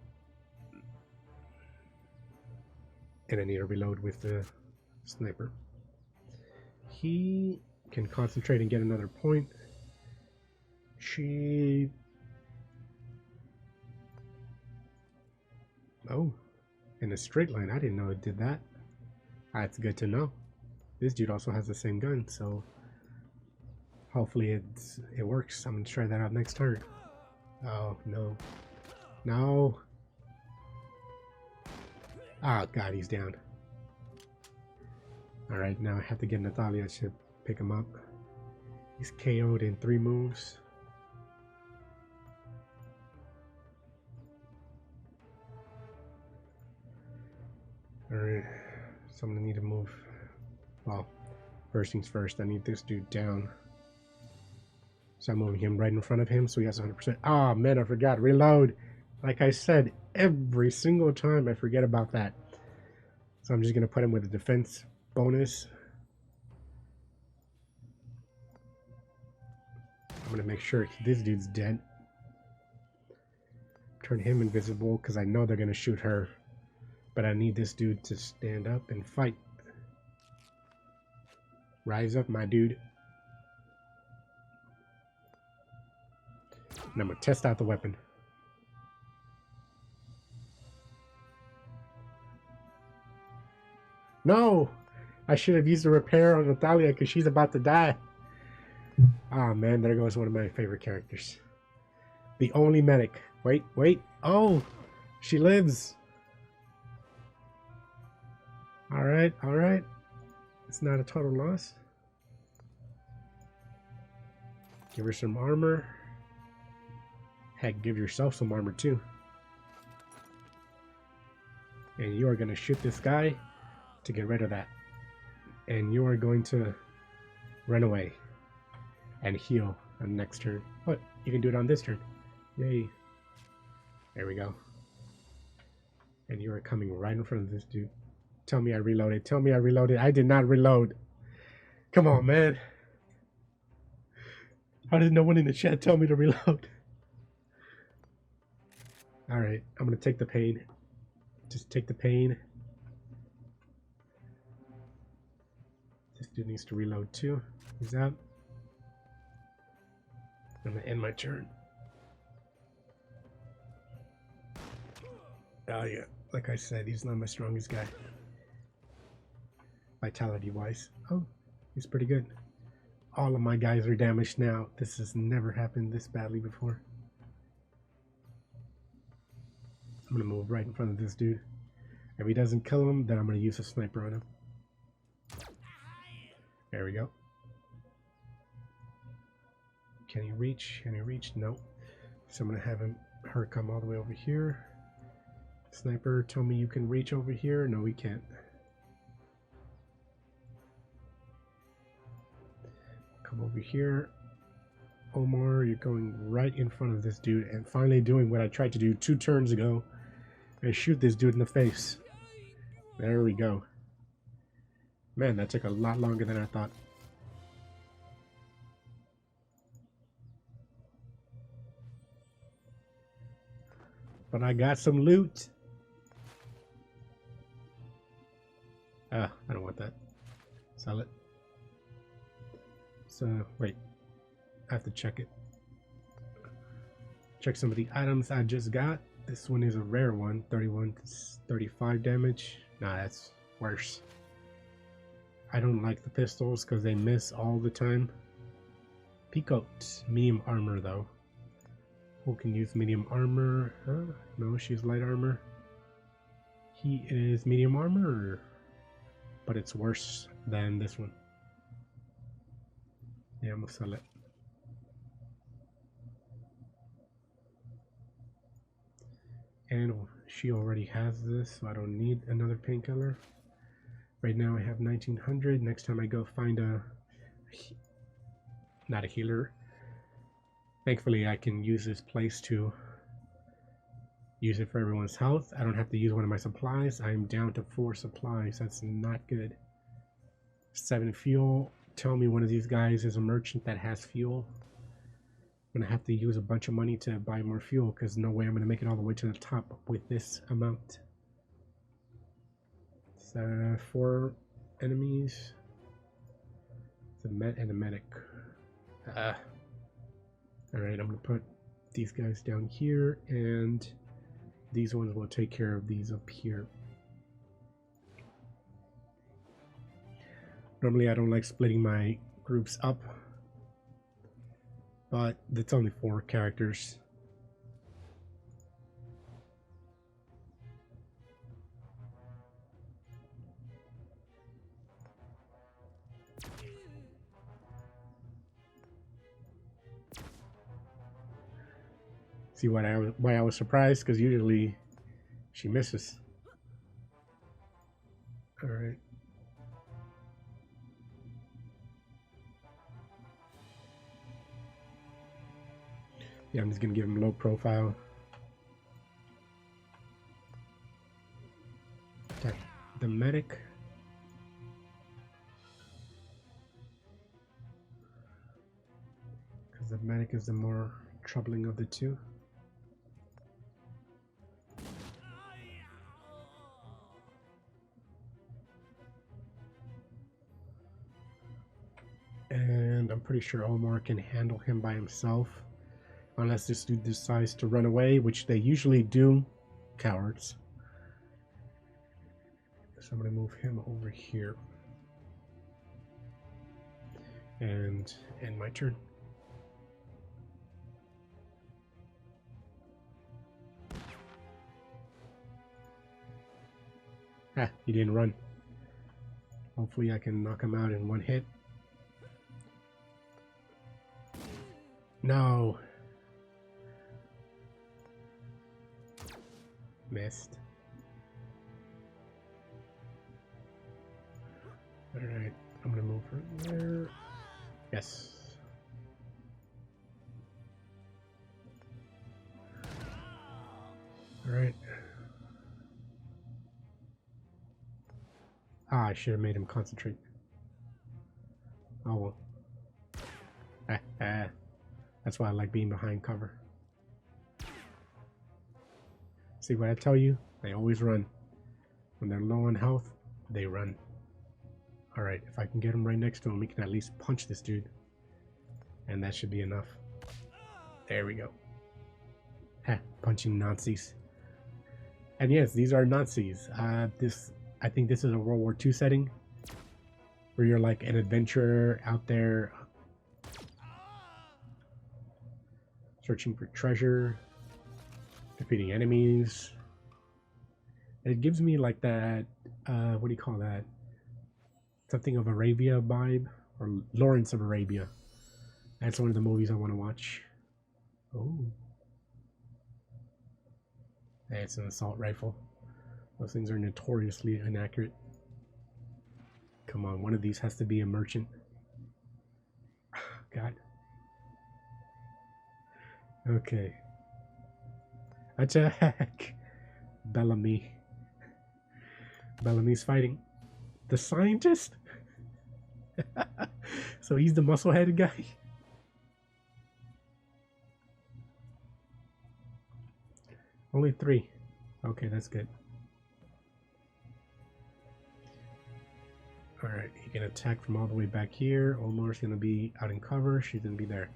And I need to reload with the sniper. He can concentrate and get another point. She... Oh, in a straight line. I didn't know it did that. That's good to know. This dude also has the same gun, so hopefully it works. I'm gonna try that out next turn. Oh no. No. Oh god, he's down. Alright, now I have to get Natalia to pick him up. He's KO'd in 3 moves. Alright, so I'm gonna need to move. Well, first things first, I need this dude down. So I'm moving him right in front of him so he has 100%. Ah, man, I forgot. Reload. Like I said, every single time I forget about that. So I'm just gonna put him with a defense bonus. I'm gonna make sure this dude's dead. Turn him invisible because I know they're gonna shoot her. But I need this dude to stand up and fight. Rise up, my dude. And I'm gonna test out the weapon. No! I should have used a repair on Natalia because she's about to die. Oh man, there goes one of my favorite characters. The only medic. Wait, wait. Oh! She lives! Alright, alright. It's not a total loss. Give her some armor. Heck, give yourself some armor too. And you are going to shoot this guy to get rid of that. And you are going to run away and heal on the next turn. What? You can do it on this turn. Yay. There we go. And you are coming right in front of this dude. Tell me I reloaded. Tell me I reloaded. I did not reload. Come on, man. How did no one in the chat tell me to reload? Alright, I'm going to take the pain. Just take the pain. This dude needs to reload too. He's out. I'm going to end my turn. Oh yeah, like I said, he's not my strongest guy. Vitality wise. Oh, he's pretty good. All of my guys are damaged now. This has never happened this badly before. I'm gonna move right in front of this dude. If he doesn't kill him, then I'm gonna use a sniper on him. There we go. Can he reach? Can he reach? Nope. So I'm gonna have her come all the way over here. Sniper, tell me you can reach over here. No, we can't. Come over here. Omar, you're going right in front of this dude and finally doing what I tried to do 2 turns ago. And shoot this dude in the face. There we go. Man, that took a lot longer than I thought. But I got some loot. Ah, I don't want that. Sell it. So, wait. I have to check it. Check some of the items I just got. This one is a rare one. 31 to 35 damage. Nah, that's worse. I don't like the pistols because they miss all the time. Peacoat. Medium armor, though. Who can use medium armor? Huh? No, she's light armor. He is medium armor, but it's worse than this one. Yeah, I'm gonna sell it. And she already has this, so I don't need another painkiller. Right now I have 1900. Next time I go find not a healer. Thankfully I can use this place to use it for everyone's health. I don't have to use one of my supplies. I'm down to 4 supplies. That's not good. 7 fuel. Tell me one of these guys is a merchant that has fuel. I'm gonna have to use a bunch of money to buy more fuel because no way I'm gonna make it all the way to the top with this amount. So 4 enemies. It's a med and a medic. Alright, I'm gonna put these guys down here and these ones will take care of these up here. Normally I don't like splitting my groups up, but it's only 4 characters. See why I was surprised? Because usually she misses. All right. Yeah, I'm just gonna give him low profile. Attack the medic. Because the medic is the more troubling of the two. And I'm pretty sure Omar can handle him by himself. Unless this dude decides to run away, which they usually do. Cowards. So I'm going to move him over here. And end my turn. Ah, he didn't run. Hopefully I can knock him out in 1 hit. No. Missed. Alright, I'm gonna move her there. Yes. Alright. Ah, I should have made him concentrate. Oh well. That's why I like being behind cover. See what I tell you? They always run. When they're low on health, they run. Alright, if I can get him right next to him, we can at least punch this dude. And that should be enough. There we go. Punching Nazis. And yes, these are Nazis. I think this is a World War II setting. Where you're like an adventurer out there searching for treasure, defeating enemies. It gives me like that, what do you call that? Something of Arabia vibe, or Lawrence of Arabia. That's one of the movies I want to watch. Oh. Hey, it's an assault rifle. Those things are notoriously inaccurate. Come on, one of these has to be a merchant. God. Okay. Attack! Bellamy. Bellamy's fighting. The scientist? So he's the muscle-headed guy? Only 3. Okay, that's good. Alright, he can attack from all the way back here. Olmar's gonna be out in cover. She's gonna be there.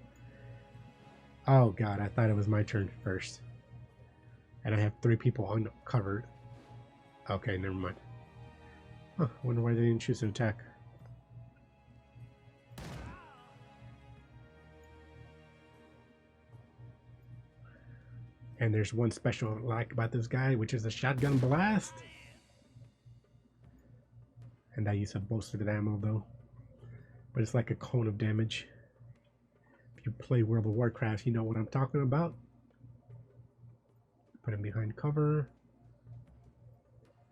Oh god, I thought it was my turn first. And I have 3 people uncovered. Okay, never mind. Huh, wonder why they didn't choose to attack. And there's one special I like about this guy, which is a shotgun blast. And I use a bolstered ammo though. But it's like a cone of damage. If you play World of Warcraft, you know what I'm talking about. Put him behind cover.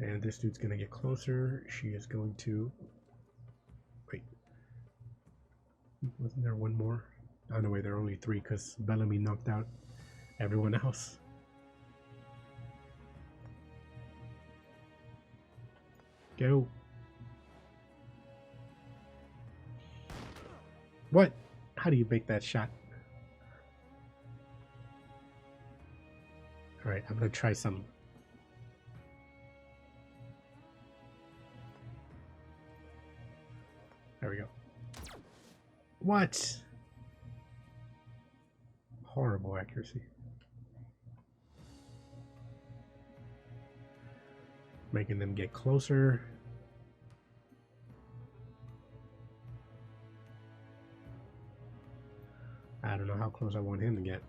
And this dude's gonna get closer. She is going to... Wait. Wasn't there one more? Oh no, wait, there are only 3 because Bellamy knocked out everyone else. Go. What? How do you make that shot? Alright, I'm gonna try some. There we go. What? Horrible accuracy. Making them get closer. I don't know how close I want him to get.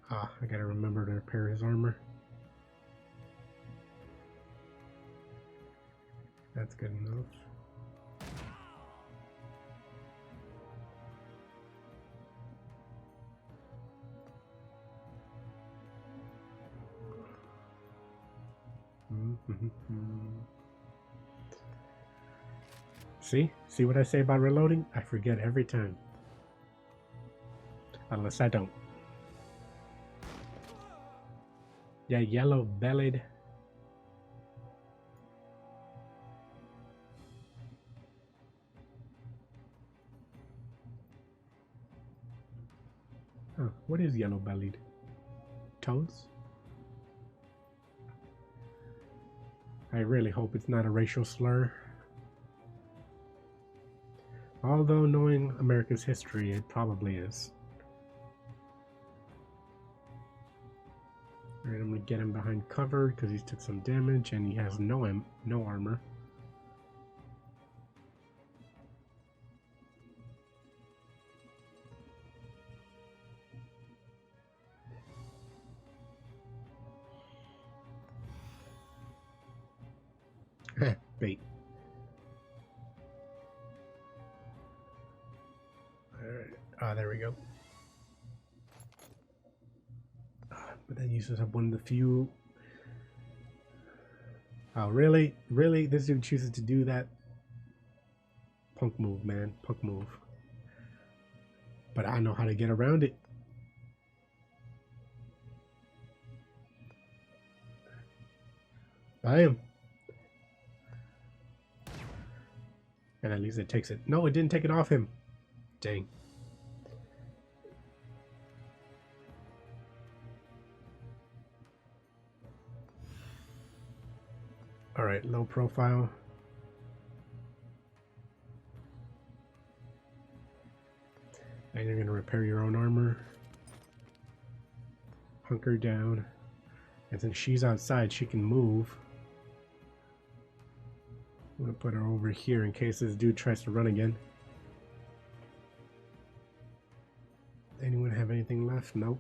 Ah, I gotta remember to repair his armor. That's good enough. See what I say about reloading? I forget every time. Unless I don't. Yeah, yellow-bellied. Huh, what is yellow-bellied? Toads? I really hope it's not a racial slur. Although knowing America's history, it probably is. Alright, I'm gonna get him behind cover because he took some damage and he has no armor. Bait. Alright, there we go. But that uses up one of the few. Oh, really? Really? This dude chooses to do that? Punk move, man. Punk move. But I know how to get around it. I am. And at least it takes it. No, it didn't take it off him. Dang. Alright, low profile. And you're going to repair your own armor. Hunker down. And since she's outside, she can move. I'm going to put her over here in case this dude tries to run again. Anyone have anything left? Nope.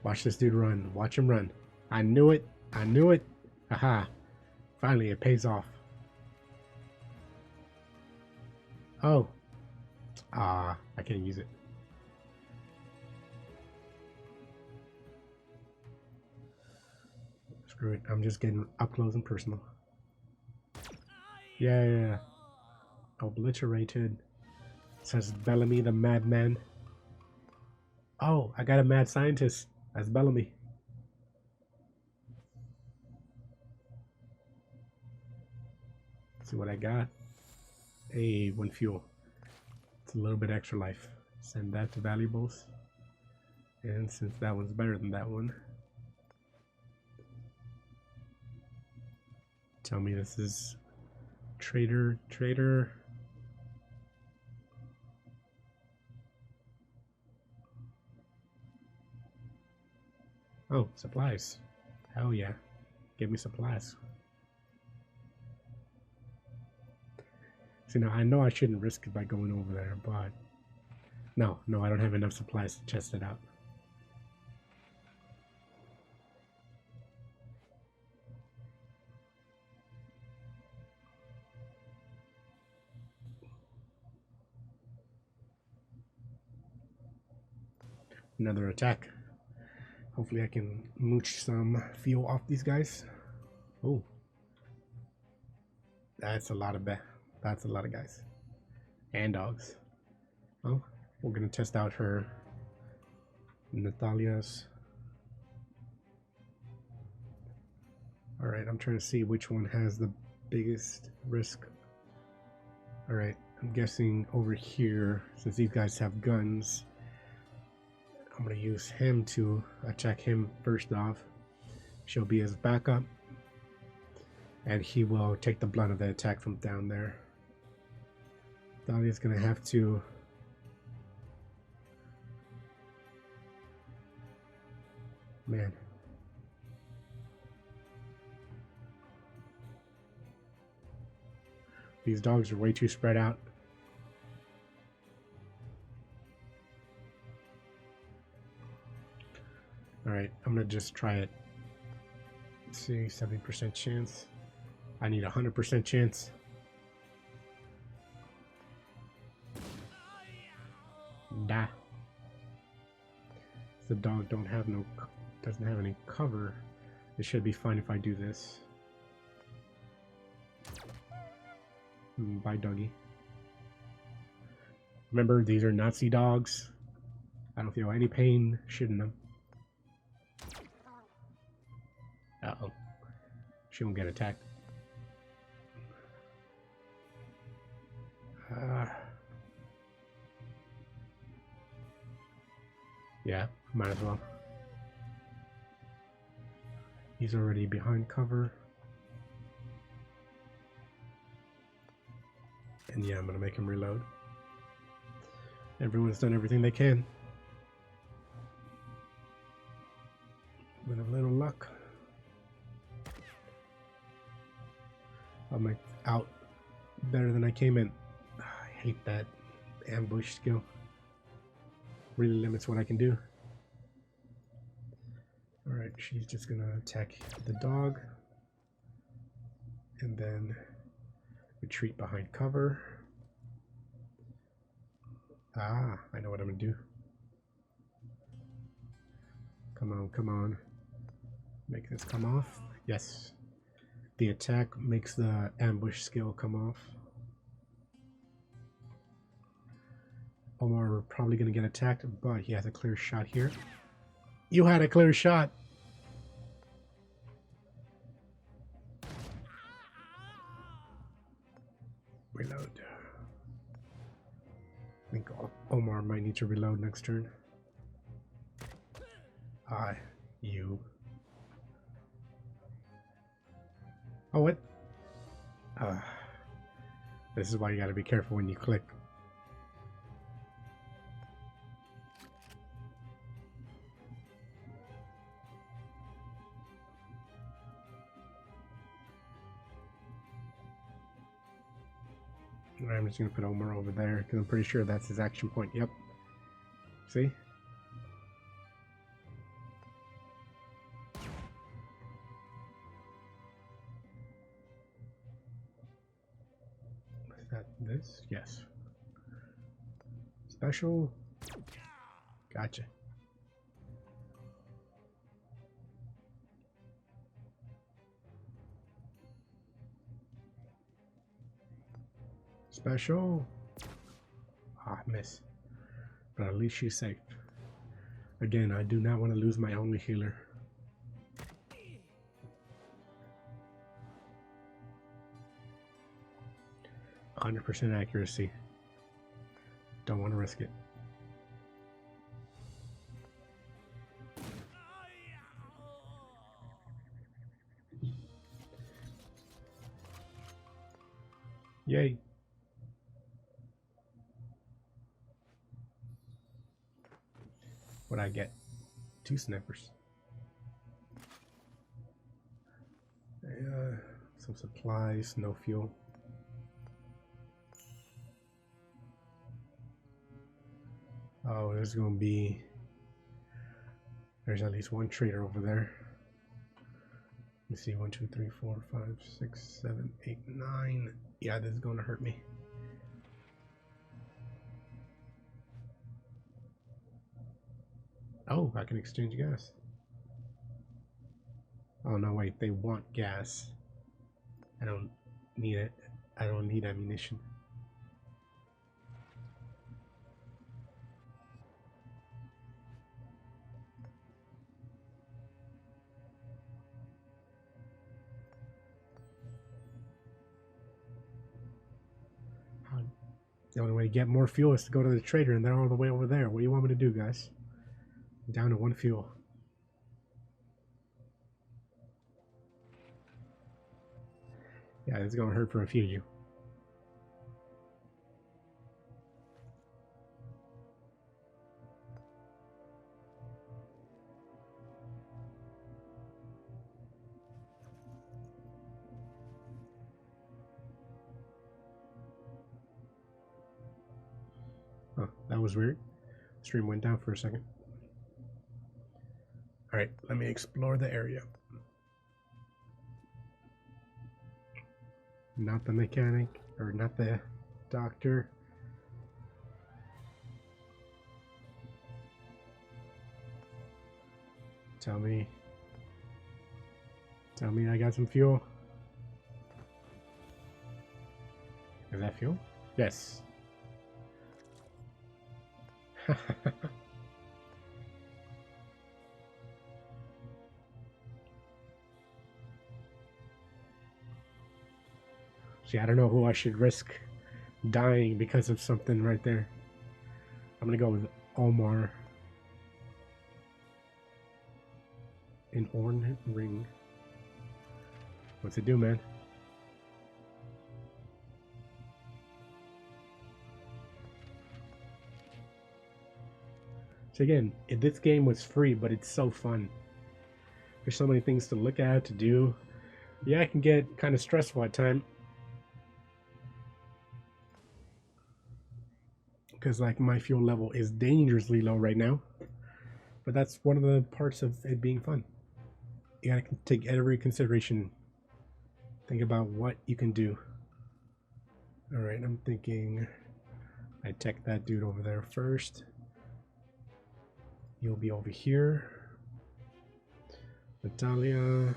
Watch this dude run. Watch him run. I knew it. I knew it. Aha. Finally, it pays off. Oh. I can't use it. Screw it. I'm just getting up close and personal. Yeah. Obliterated. Says Bellamy the madman. Oh, I got a mad scientist. That's Bellamy. Let's see what I got. Hey, one fuel. It's a little bit extra life. Send that to valuables. And since that one's better than that one, tell me this is trader. Oh, supplies. Hell yeah. Give me supplies. See, now I know I shouldn't risk it by going over there, but no, I don't have enough supplies to test it out. Another attack. Hopefully I can mooch some fuel off these guys. Oh, that's a lot of guys and dogs. Oh, we're gonna test out her Natalia's. All right, I'm trying to see which one has the biggest risk. All right, I'm guessing over here, since these guys have guns, I'm gonna use him to attack him first off. She'll be his backup, and he will take the brunt of the attack from down there. Dahlia's gonna have to man. These dogs are way too spread out. Alright, I'm gonna just try it. Let's see, 70% chance. I need 100% chance. Nah. The dog doesn't have any cover. It should be fine if I do this. Bye, doggy. Remember, these are Nazi dogs. I don't feel any pain shooting them. Uh-oh. She won't get attacked. Yeah, might as well. He's already behind cover. And yeah, I'm gonna make him reload. Everyone's done everything they can. With a little luck, I'll make out better than I came in. I hate that ambush skill. Really limits what I can do. Alright, she's just gonna attack the dog. And then retreat behind cover. Ah, I know what I'm gonna do. Come on. Make this come off. Yes. The attack makes the ambush skill come off. Omar probably gonna get attacked, but he has a clear shot here. You had a clear shot. Reload. I think Omar might need to reload next turn. You. Oh, what? This is why you gotta be careful when you click. I'm just gonna put Omar over there because I'm pretty sure that's his action point. Yep. See? Is that this? Yes. Special. Gotcha. Special. Ah, miss. But at least she's safe. Again, I do not want to lose my only healer. %100 accuracy. Don't want to risk it. Yay. What'd I get? 2 snipers. Some supplies, no fuel. Oh, there's gonna be... There's at least one trader over there. Let me see, 1, 2, 3, 4, 5, 6, 7, 8, 9. Yeah, this is gonna hurt me. Oh, I can exchange gas. Oh no, wait, they want gas. I don't need it. I don't need ammunition. The only way to get more fuel is to go to the trader, and they're all the way over there. What do you want me to do, guys? I'm down to 1 fuel. Yeah, it's gonna hurt for a few of you. Oh, that was weird. Stream went down for a second. Alright, let me explore the area. Not the mechanic, or not the doctor. Tell me I got some fuel. Is that fuel? Yes. See, I don't know who I should risk dying because of something right there. I'm gonna go with Omar. An ornate ring. What's it do, man? So again, this game was free, but it's so fun. There's so many things to look at, to do. Yeah, it can get kind of stressful at times. Because like my fuel level is dangerously low right now. But that's one of the parts of it being fun. You gotta take every consideration. Think about what you can do. Alright, I'm thinking I tech that dude over there first. You'll be over here. Natalia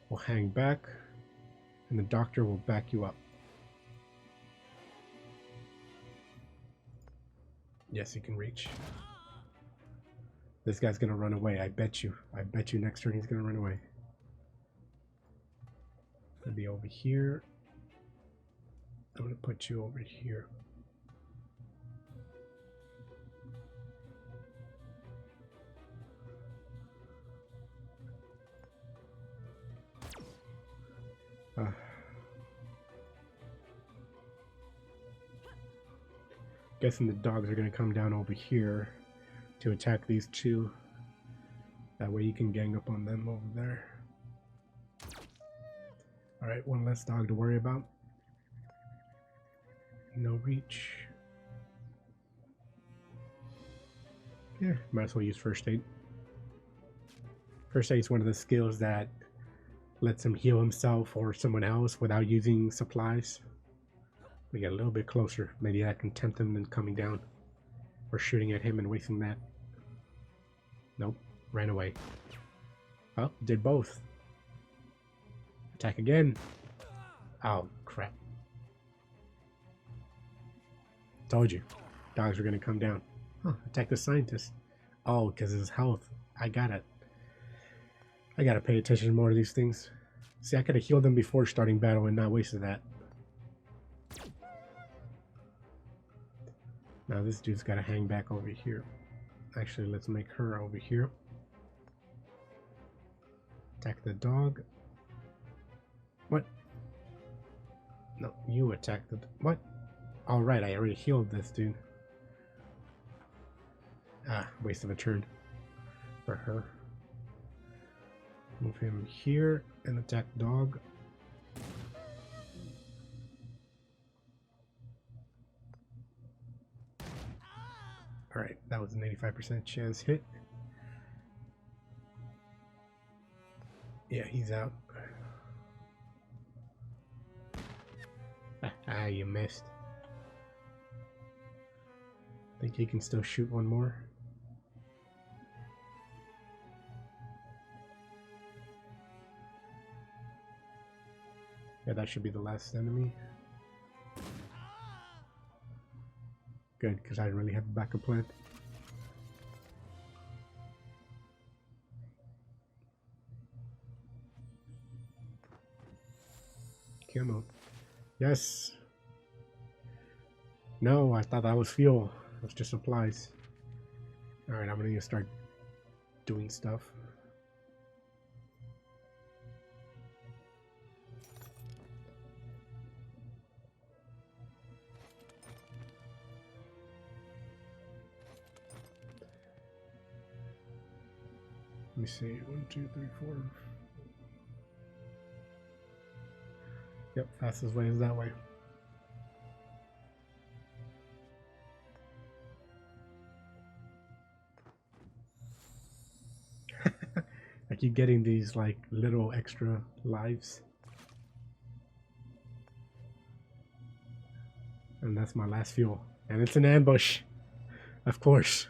will hang back, and the doctor will back you up. Yes, he can reach. This guy's gonna run away, I bet you. I bet you next turn he's gonna run away. Gonna be over here. I'm gonna put you over here. Guessing the dogs are going to come down over here to attack these two. That way you can gang up on them over there. Alright, one less dog to worry about. No reach. Yeah, might as well use first aid. First aid is one of the skills that lets him heal himself or someone else without using supplies. We get a little bit closer. Maybe I can tempt them in coming down. Or shooting at him and wasting that. Nope. Ran away. Oh, did both. Attack again. Oh, crap. Told you. Dogs were going to come down. Huh, attack the scientist. Oh, because his health. I gotta pay attention more to these things. See, I could have healed them before starting battle and not wasted that. Now this dude's got to hang back over here. Actually, let's make her over here. Attack the dog. What? No, you attack the... What? Alright, I already healed this dude. Ah, waste of a turn for her. Move him here and attack dog. Alright, that was an 85% chance hit. Yeah, he's out. Ah, you missed. Think he can still shoot one more? Yeah, that should be the last enemy. Good, because I didn't really have a backup plan. Camo. Yes. No, I thought that was fuel. It was just supplies. Alright, I'm gonna start doing stuff. Let me see. 1, 2, 3, 4. Yep, fastest way is that way. I keep getting these like little extra lives. And that's my last fuel. And it's an ambush. Of course.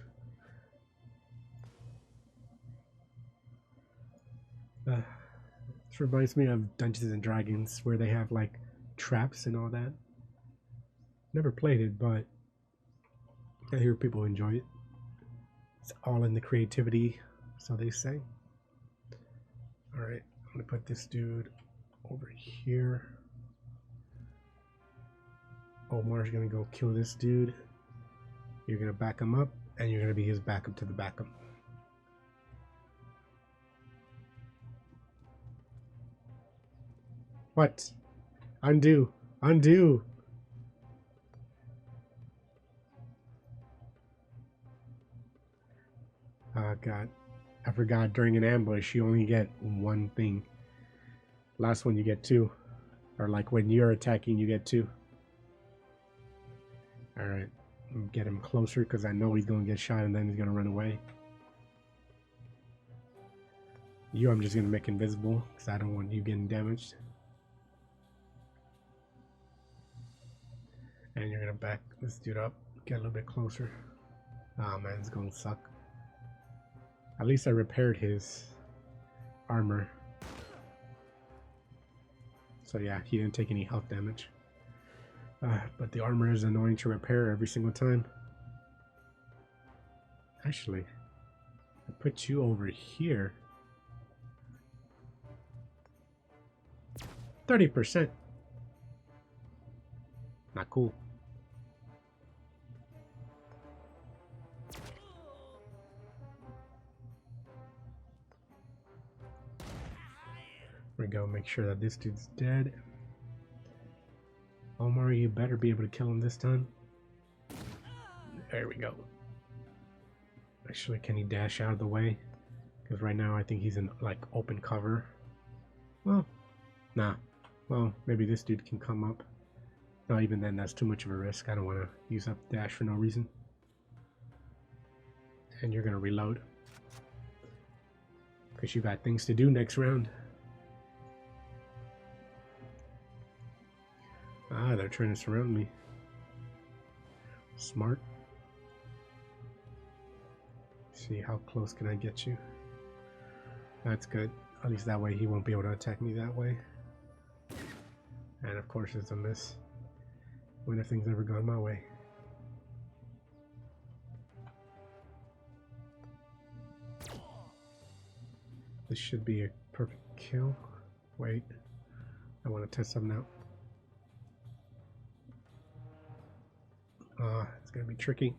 This reminds me of Dungeons and Dragons where they have like traps and all that. Never played it, but I hear people enjoy it. It's all in the creativity, so they say. Alright, I'm gonna put this dude over here. Omar's gonna go kill this dude. You're gonna back him up, and you're gonna be his backup to the backup. What? Undo! Undo! Oh god. I forgot, during an ambush you only get one thing. Last one you get two. Or like when you're attacking you get two. Alright. Get him closer because I know he's going to get shot and then he's going to run away. You I'm just going to make invisible because I don't want you getting damaged. And you're going to back this dude up. Get a little bit closer. Oh man, it's going to suck. At least I repaired his armor. So yeah, he didn't take any health damage. But the armor is annoying to repair every single time. Actually, I put you over here. 30%. Not cool. We go make sure that this dude's dead. Omar, you better be able to kill him this time. There we go. Actually, can he dash out of the way? Because right now I think he's in like open cover. Well, nah. Well, maybe this dude can come up. No, even then that's too much of a risk. I don't want to use up dash for no reason. And you're going to reload. Because you got things to do next round. Ah, they're trying to surround me. Smart. See how close can I get you. That's good. At least that way he won't be able to attack me that way. And of course it's a miss when everything's never gone my way. This should be a perfect kill. Wait, I want to test something out. It's gonna be tricky.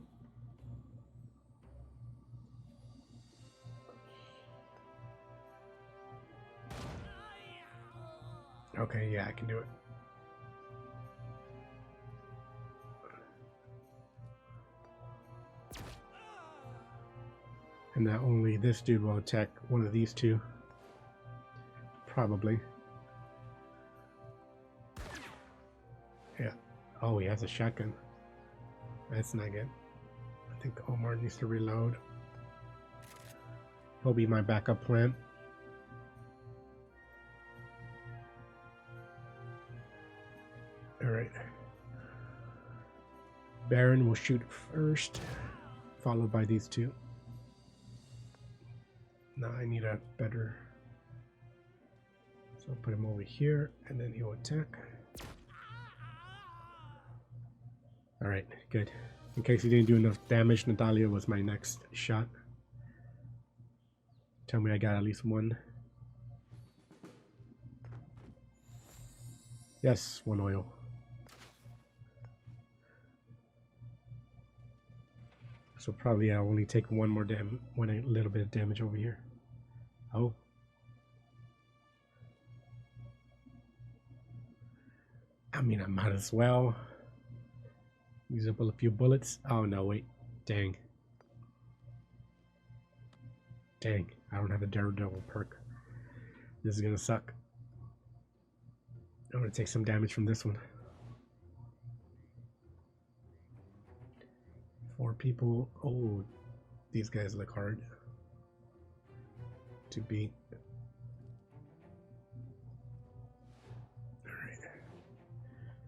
Okay, yeah, I can do it. And now only this dude will attack one of these two. Probably. Yeah. Oh, he has a shotgun. That's not good. I think Omar needs to reload. He'll be my backup plan. Alright. Baron will shoot first, followed by these two. Now I need a better... So I'll put him over here, and then he'll attack. Alright, good. In case he didn't do enough damage, Natalia was my next shot. Tell me I got at least one. Yes, one oil. So probably I'll only take one more a little bit of damage over here. Oh. I mean, I might as well use up a few bullets. Oh no, wait. Dang. Dang, I don't have a Daredevil perk. This is gonna suck. I'm gonna take some damage from this one. 4 people. Oh, these guys look hard to beat. Alright.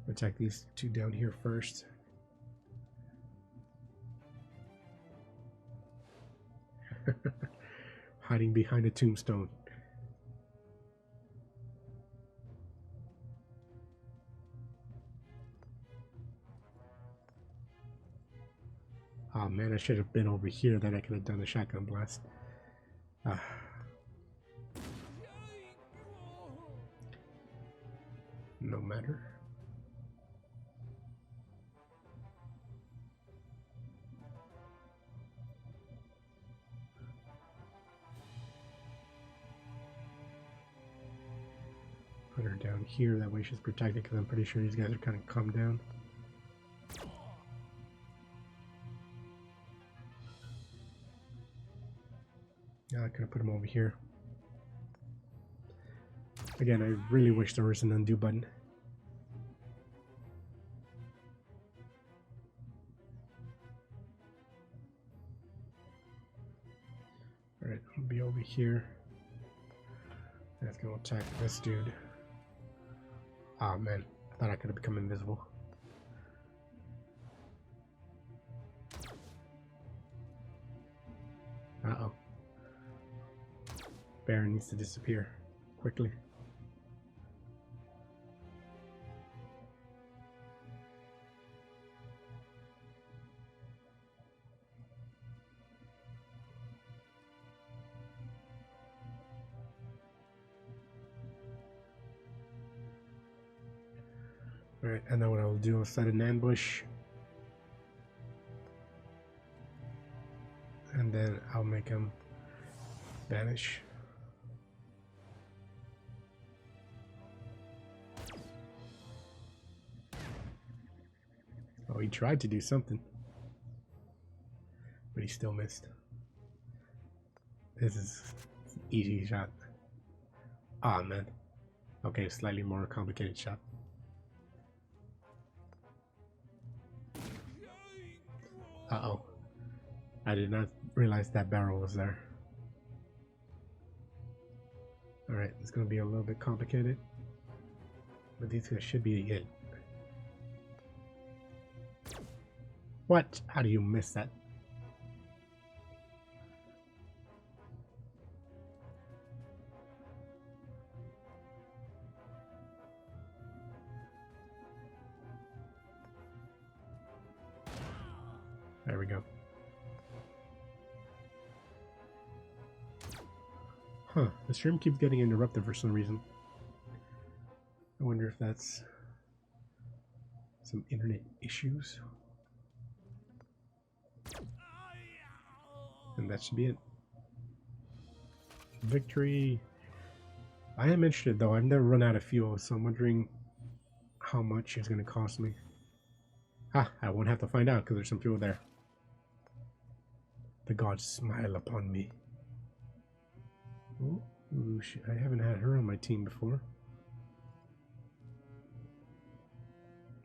Attack these two down here first. Hiding behind a tombstone. Oh man, I should have been over here, then I could have done a shotgun blast. No matter. Put her down here, that way she's protected, because I'm pretty sure these guys are kind of calmed down. Yeah, I could have put him over here. Again, I really wish there was an undo button. Alright, I'll be over here. That's gonna attack this dude. Oh man, I thought I could have become invisible. Uh-oh. Baron needs to disappear quickly. Alright, and then what I'll do is set an ambush. And then I'll make him vanish. Oh, he tried to do something, but he still missed. This is an easy shot. Ah, man. Okay, slightly more complicated shot. Uh-oh. I did not realize that barrel was there. Alright, it's going to be a little bit complicated, but these guys should be it. What? How do you miss that? go. Huh, the stream keeps getting interrupted for some reason. I wonder if that's some internet issues. And that should be it. Victory. I am interested though. I've never run out of fuel, so I'm wondering how much it's going to cost me. Ah, I won't have to find out because there's some fuel there. The gods smile upon me. Ooh, I haven't had her on my team before.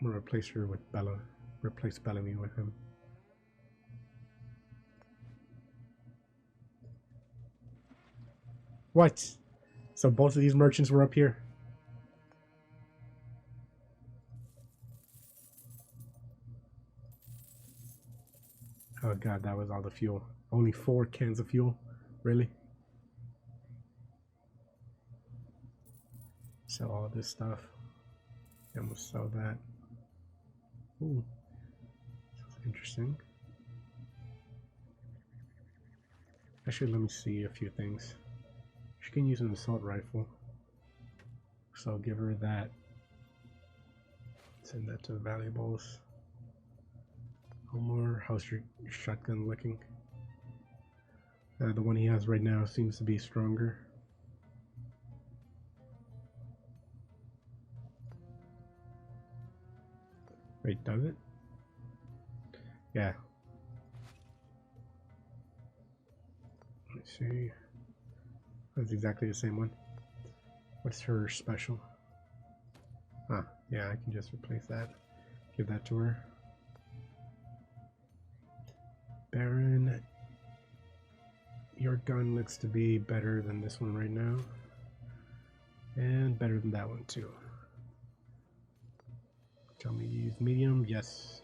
I'm going to replace her with Bella. Replace Bellamy with him. What? So both of these merchants were up here? Oh god, that was all the fuel. Only 4 cans of fuel? Really? Sell all this stuff. I'm gonna sell that. Ooh. That's interesting. Actually, let me see a few things. She can use an assault rifle. So I'll give her that. Send that to the valuables. Omar, how's your shotgun looking? The one he has right now seems to be stronger. Wait, does it? Yeah. Let's see. That's exactly the same one. What's her special? Ah, yeah, I can just replace that. Give that to her. Baron, your gun looks to be better than this one right now. And better than that one too. Tell me you use medium, yes.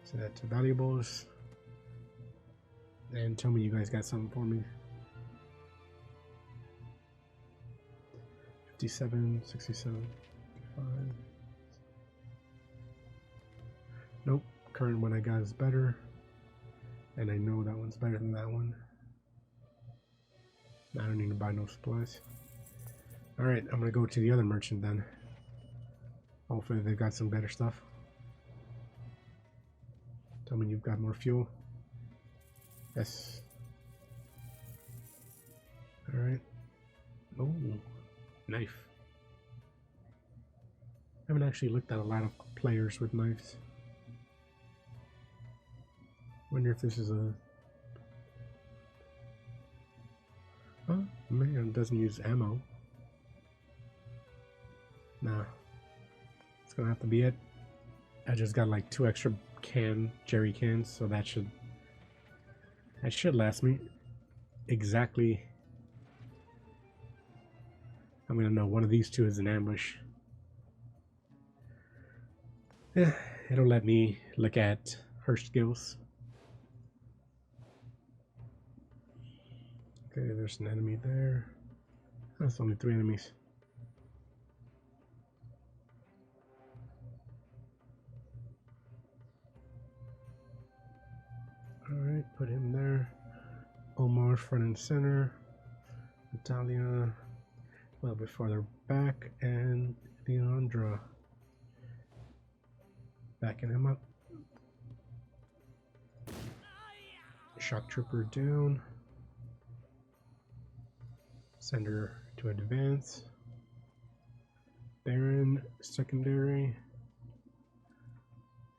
Set that to valuables. And tell me you guys got something for me. 57, 67, 55. Nope, current one I got is better. And I know that one's better than that one. I don't need to buy no supplies. Alright, I'm gonna go to the other merchant then. Hopefully they've got some better stuff. Tell me you've got more fuel. Yes. Alright. Oh, knife. I haven't actually looked at a lot of players with knives. Wonder if this is a... Oh, man, it doesn't use ammo. Nah. It's gonna have to be it. I just got like 2 extra jerry cans, so that should last me. Exactly. I'm gonna know one of these two is an ambush. Yeah, it'll let me look at her skills. Okay, there's an enemy there. That's only 3 enemies. Alright, put him there. Omar front and center. Natalia a little bit farther back. And Leandra backing him up. Shock trooper down. Send her to advance. Baron secondary.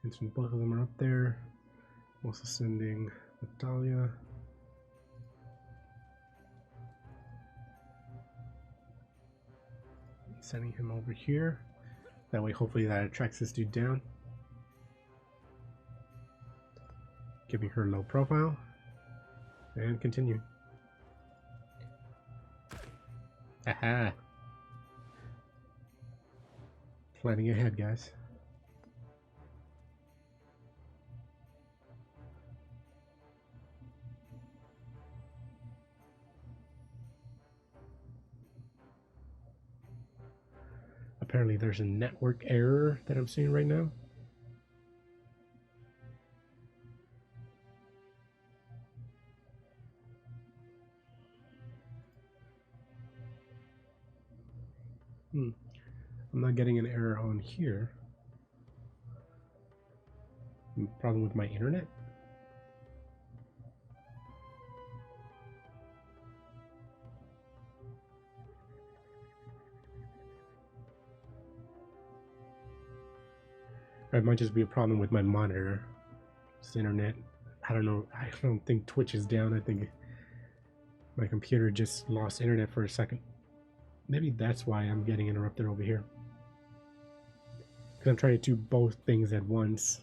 And since both of them are up there, also sending Natalia. Sending him over here. That way, hopefully, that attracts this dude down. Giving her low profile. And continue. Aha! Planning ahead, guys. Apparently there's a network error that I'm seeing right now. I'm not getting an error on here. Problem with my internet? Or it might just be a problem with my monitor. It's the internet. I don't know. I don't think Twitch is down. I think my computer just lost internet for a second. Maybe that's why I'm getting interrupted over here. Because I'm trying to do both things at once.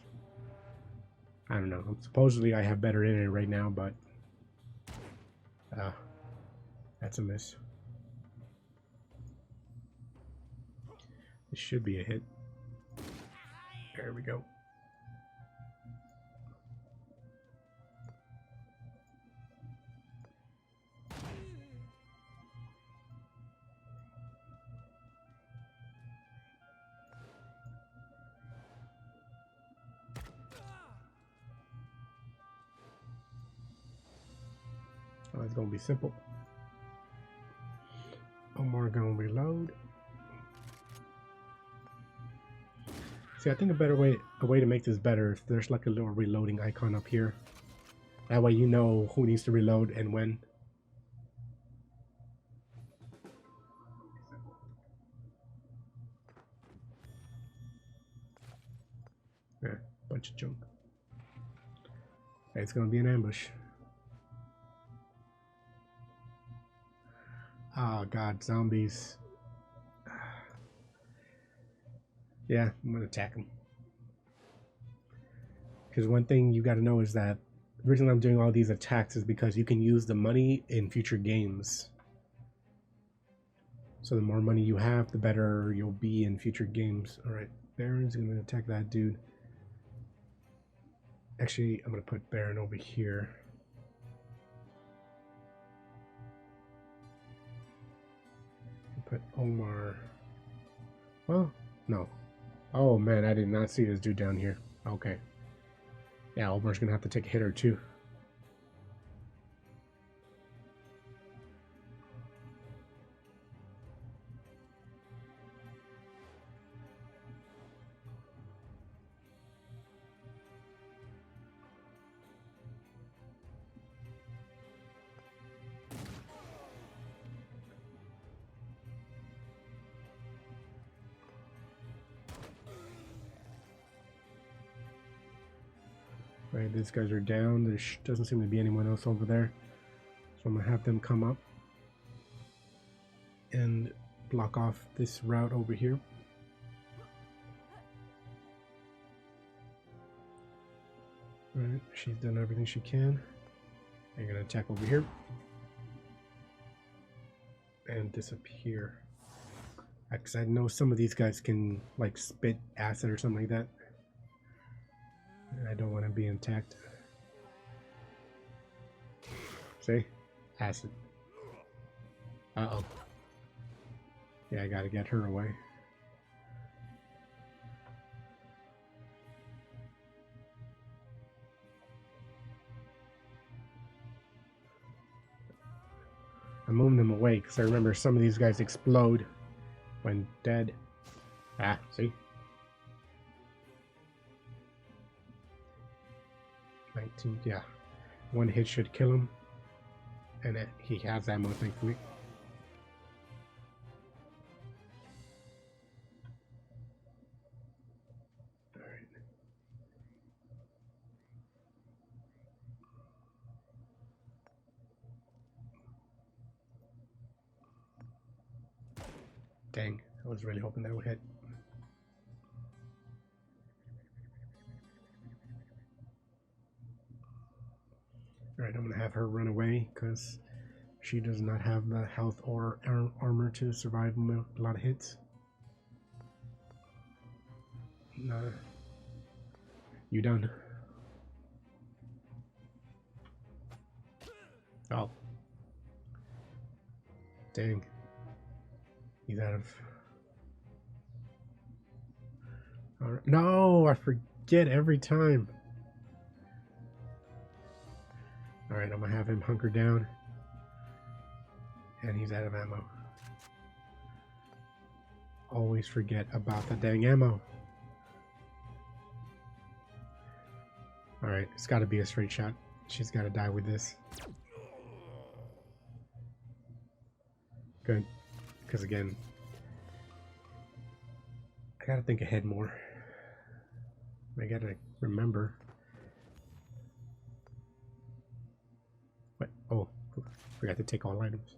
I don't know. Supposedly I have better internet right now, but that's a miss. This should be a hit. There we go. Oh, it's gonna be simple. Omar gonna reload. See, I think a way to make this better, if there's like a little reloading icon up here. That way you know who needs to reload and when. Yeah, bunch of junk. It's gonna be an ambush. Oh god, zombies. Yeah, I'm gonna attack them. Because one thing you gotta know is that the reason I'm doing all these attacks is because you can use the money in future games. So the more money you have, the better you'll be in future games. Alright, Baron's gonna attack that dude. Actually, I'm gonna put Baron over here. Put Omar. Well, no. Oh man, I did not see this dude down here. Okay. Yeah, Omar's gonna have to take a hit or two. Right, these guys are down. There doesn't seem to be anyone else over there. So I'm going to have them come up and block off this route over here. Right, she's done everything she can. I'm going to attack over here. And disappear. Because I know some of these guys can like spit acid or something like that. I don't want to be attacked. See? Acid. Uh-oh. Yeah, I gotta get her away. I'm moving them away because I remember some of these guys explode when dead. Ah, see? 19, yeah. One hit should kill him. And he has ammo, thankfully. Alright. Dang, I was really hoping that would hit. Alright, I'm gonna have her run away because she does not have the health or armor to survive a lot of hits. Nah. You done? Oh. Dang. He's out of... Alright. No, I forget every time. Alright, I'm gonna have him hunker down. And he's out of ammo. always forget about the dang ammo. Alright, it's gotta be a straight shot. She's gotta die with this. Good. Because again, I gotta think ahead more. I gotta remember. What? Oh, forgot to take all items.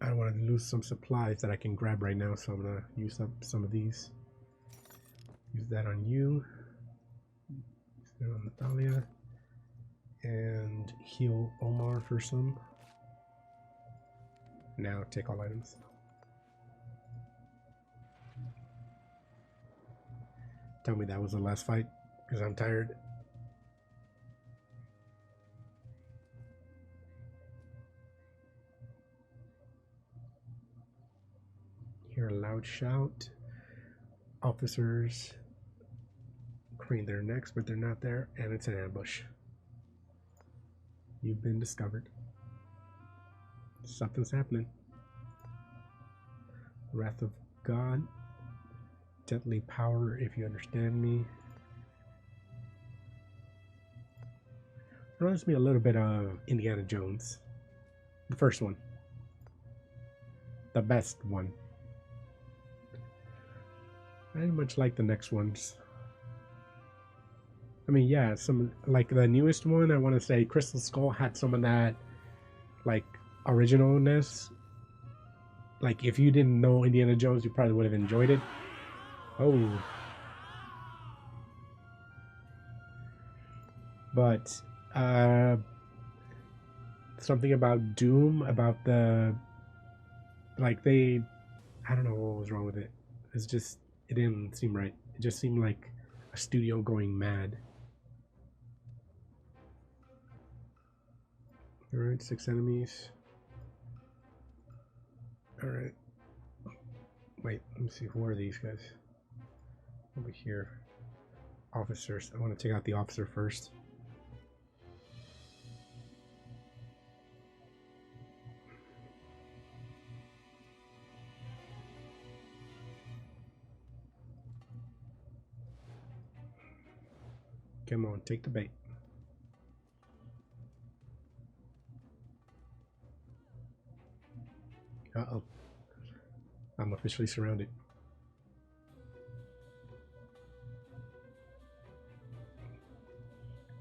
I don't want to lose some supplies that I can grab right now, so I'm gonna use up some of these. Use that on you. Use that on Natalia. And heal Omar for some. Now take all items. Tell me that was the last fight, because I'm tired. Hear a loud shout. Officers crane their necks, but they're not there, and it's an ambush. You've been discovered. Something's happening. Wrath of God. Deadly power, if you understand me. Reminds me a little bit of Indiana Jones. The first one. The best one. I didn't much like the next ones. I mean, yeah, some like the newest one, I want to say Crystal Skull had some of that like originalness. Like if you didn't know Indiana Jones, you probably would have enjoyed it. Oh. But something about Doom, about the like they I don't know what was wrong with it. It's just it didn't seem right. It just seemed like a studio going mad. Alright, 6 enemies. Alright. Wait, let me see, who are these guys? Over here. Officers. I want to take out the officer first. Come on, take the bait. Uh-oh. I'm officially surrounded.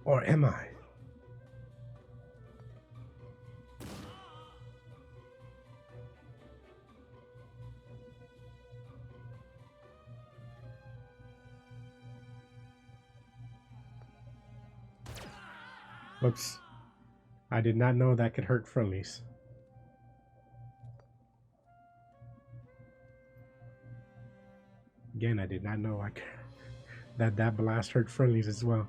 Or am I? Whoops. I did not know that could hurt friendlies. Again, I did not know that blast hurt friendlies as well.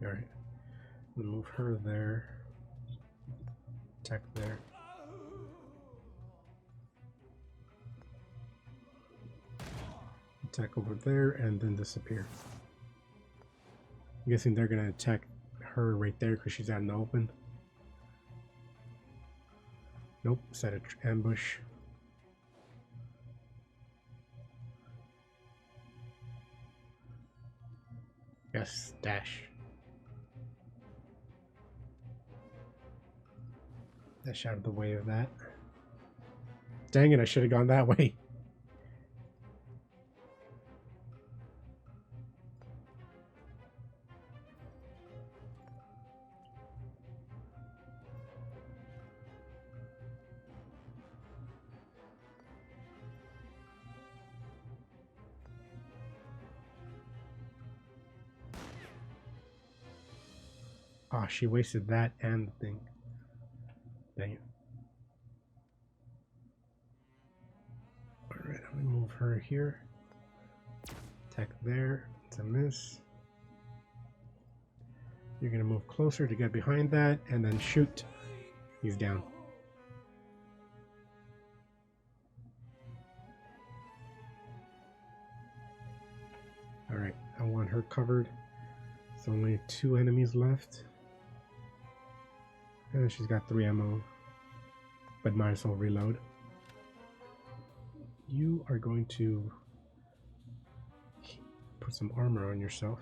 Alright. Move her there. Attack there. Attack over there and then disappear. I'm guessing they're gonna attack her right there because she's out in the open. Nope, set an ambush. Yes, dash. Dash out of the way of that. Dang it, I should have gone that way. Oh, she wasted that and the thing. Dang it. Alright, I'm gonna move her here. Attack there. It's a miss. You're gonna move closer to get behind that and then shoot. He's down. Alright, I want her covered. There's only 2 enemies left. And she's got 3 ammo, but might as well reload. You are going to put some armor on yourself.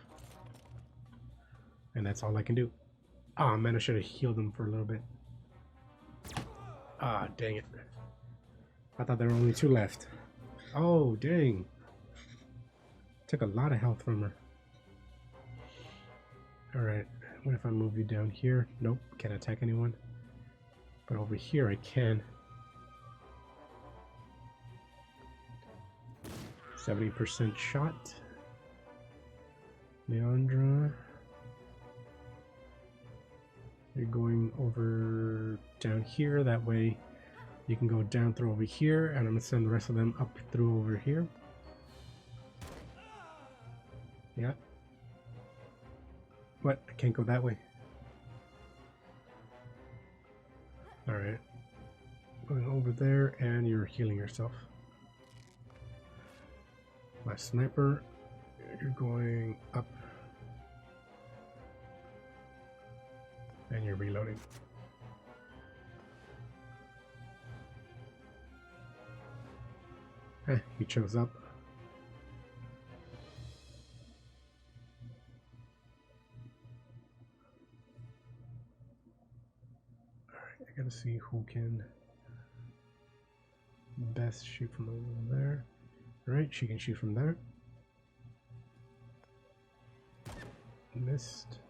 And that's all I can do. Oh man, I should have healed him for a little bit. Ah, dang it. I thought there were only 2 left. Oh, dang. Took a lot of health from her. Alright, what if I move you down here? Nope, can't attack anyone. But over here I can. 70% shot. Leandra. You're going over down here, that way you can go down through over here, and I'm gonna send the rest of them up through over here. Yeah. What? I can't go that way. Alright. Going over there, and you're healing yourself. My sniper, you're going up. And you're reloading. He chose up. Alright, I gotta see who can best shoot from over there. Alright, she can shoot from there. Missed.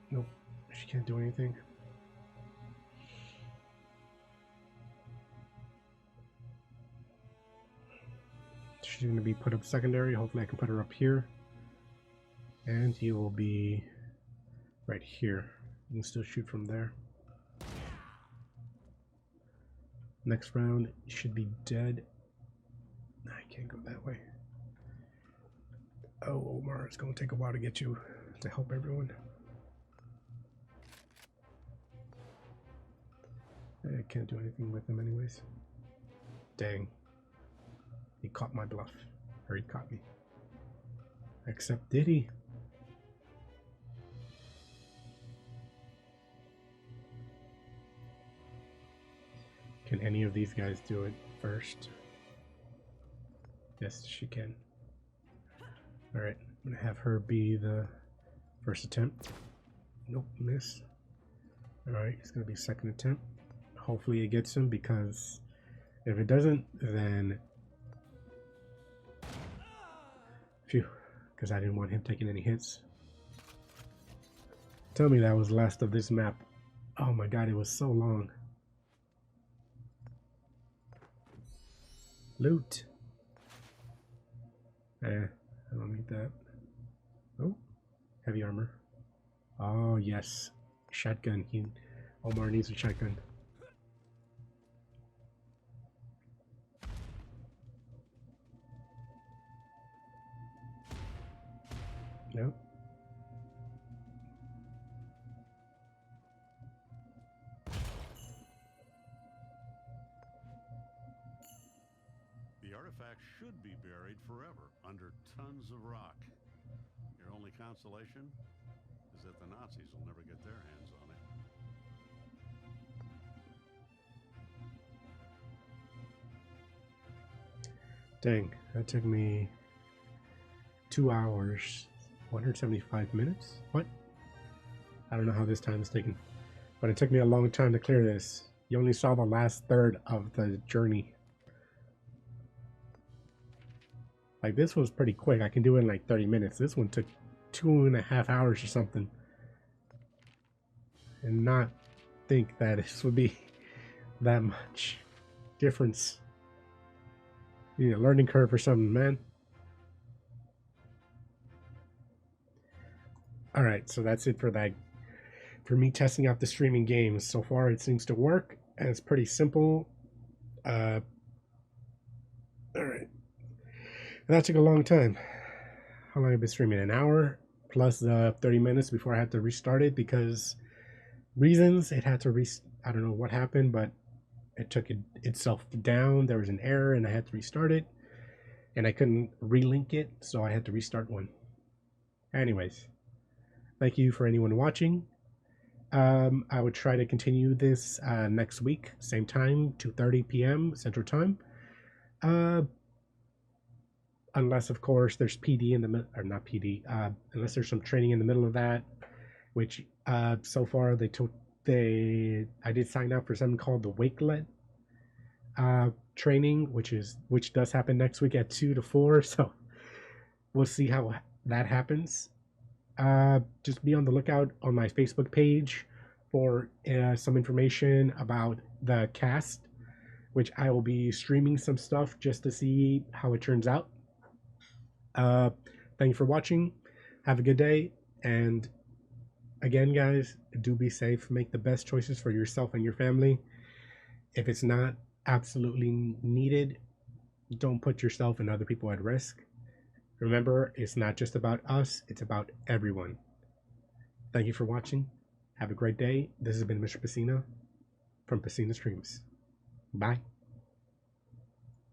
Nope, she can't do anything. She's going to be put up secondary. Hopefully I can put her up here. And he will be right here. You can still shoot from there. Next round, you should be dead. I can't go that way. Oh, Omar, it's going to take a while to get you to help everyone. I can't do anything with him anyways. Dang. He caught my bluff. Or he caught me. Except did he? Can any of these guys do it first? Yes, she can. Alright, I'm gonna have her be the first attempt. Nope, miss. Alright, it's gonna be second attempt. Hopefully it gets him, because if it doesn't, then phew, because I didn't want him taking any hits. Tell me that was last of this map. Oh my god, it was so long. Loot. I don't need that. Oh, heavy armor. Oh yes, shotgun. Omar needs a shotgun. Nope. The artifact should be buried forever under tons of rock. Your only consolation is that the Nazis will never get their hands on it. Dang, that took me 2 hours, 175 minutes? What? I don't know how this time is taken, but it took me a long time to clear this. You only saw the last third of the journey. Like, this was pretty quick. I can do it in like 30 minutes. This one took 2.5 hours or something. And not think that this would be that much difference. You need a learning curve or something, man. Alright, so that's it for that. For me testing out the streaming games. So far it seems to work, and it's pretty simple. Alright. That took a long time. How long have I been streaming? An hour plus the 30 minutes before I had to restart it, because reasons it had to I don't know what happened, but it took itself down. There was an error and I had to restart it, and I couldn't relink it, so I had to restart one. Anyways, thank you for anyone watching. I would try to continue this next week, same time, 2:30 p.m. Central Time. Uh, unless, of course, there's PD in the middle, or not PD, unless there's some training in the middle of that, which so far I did sign up for something called the Wakelet training, which does happen next week at 2 to 4. So we'll see how that happens. Just be on the lookout on my Facebook page for some information about the cast, which I will be streaming some stuff just to see how it turns out. Uh, Thank you for watching. Have a good day. And again, guys, do be safe. Make the best choices for yourself and your family. If it's not absolutely needed, don't put yourself and other people at risk. Remember, it's not just about us, it's about everyone. Thank you for watching. Have a great day. This has been Mr. Pecina from Pecina Streams. Bye.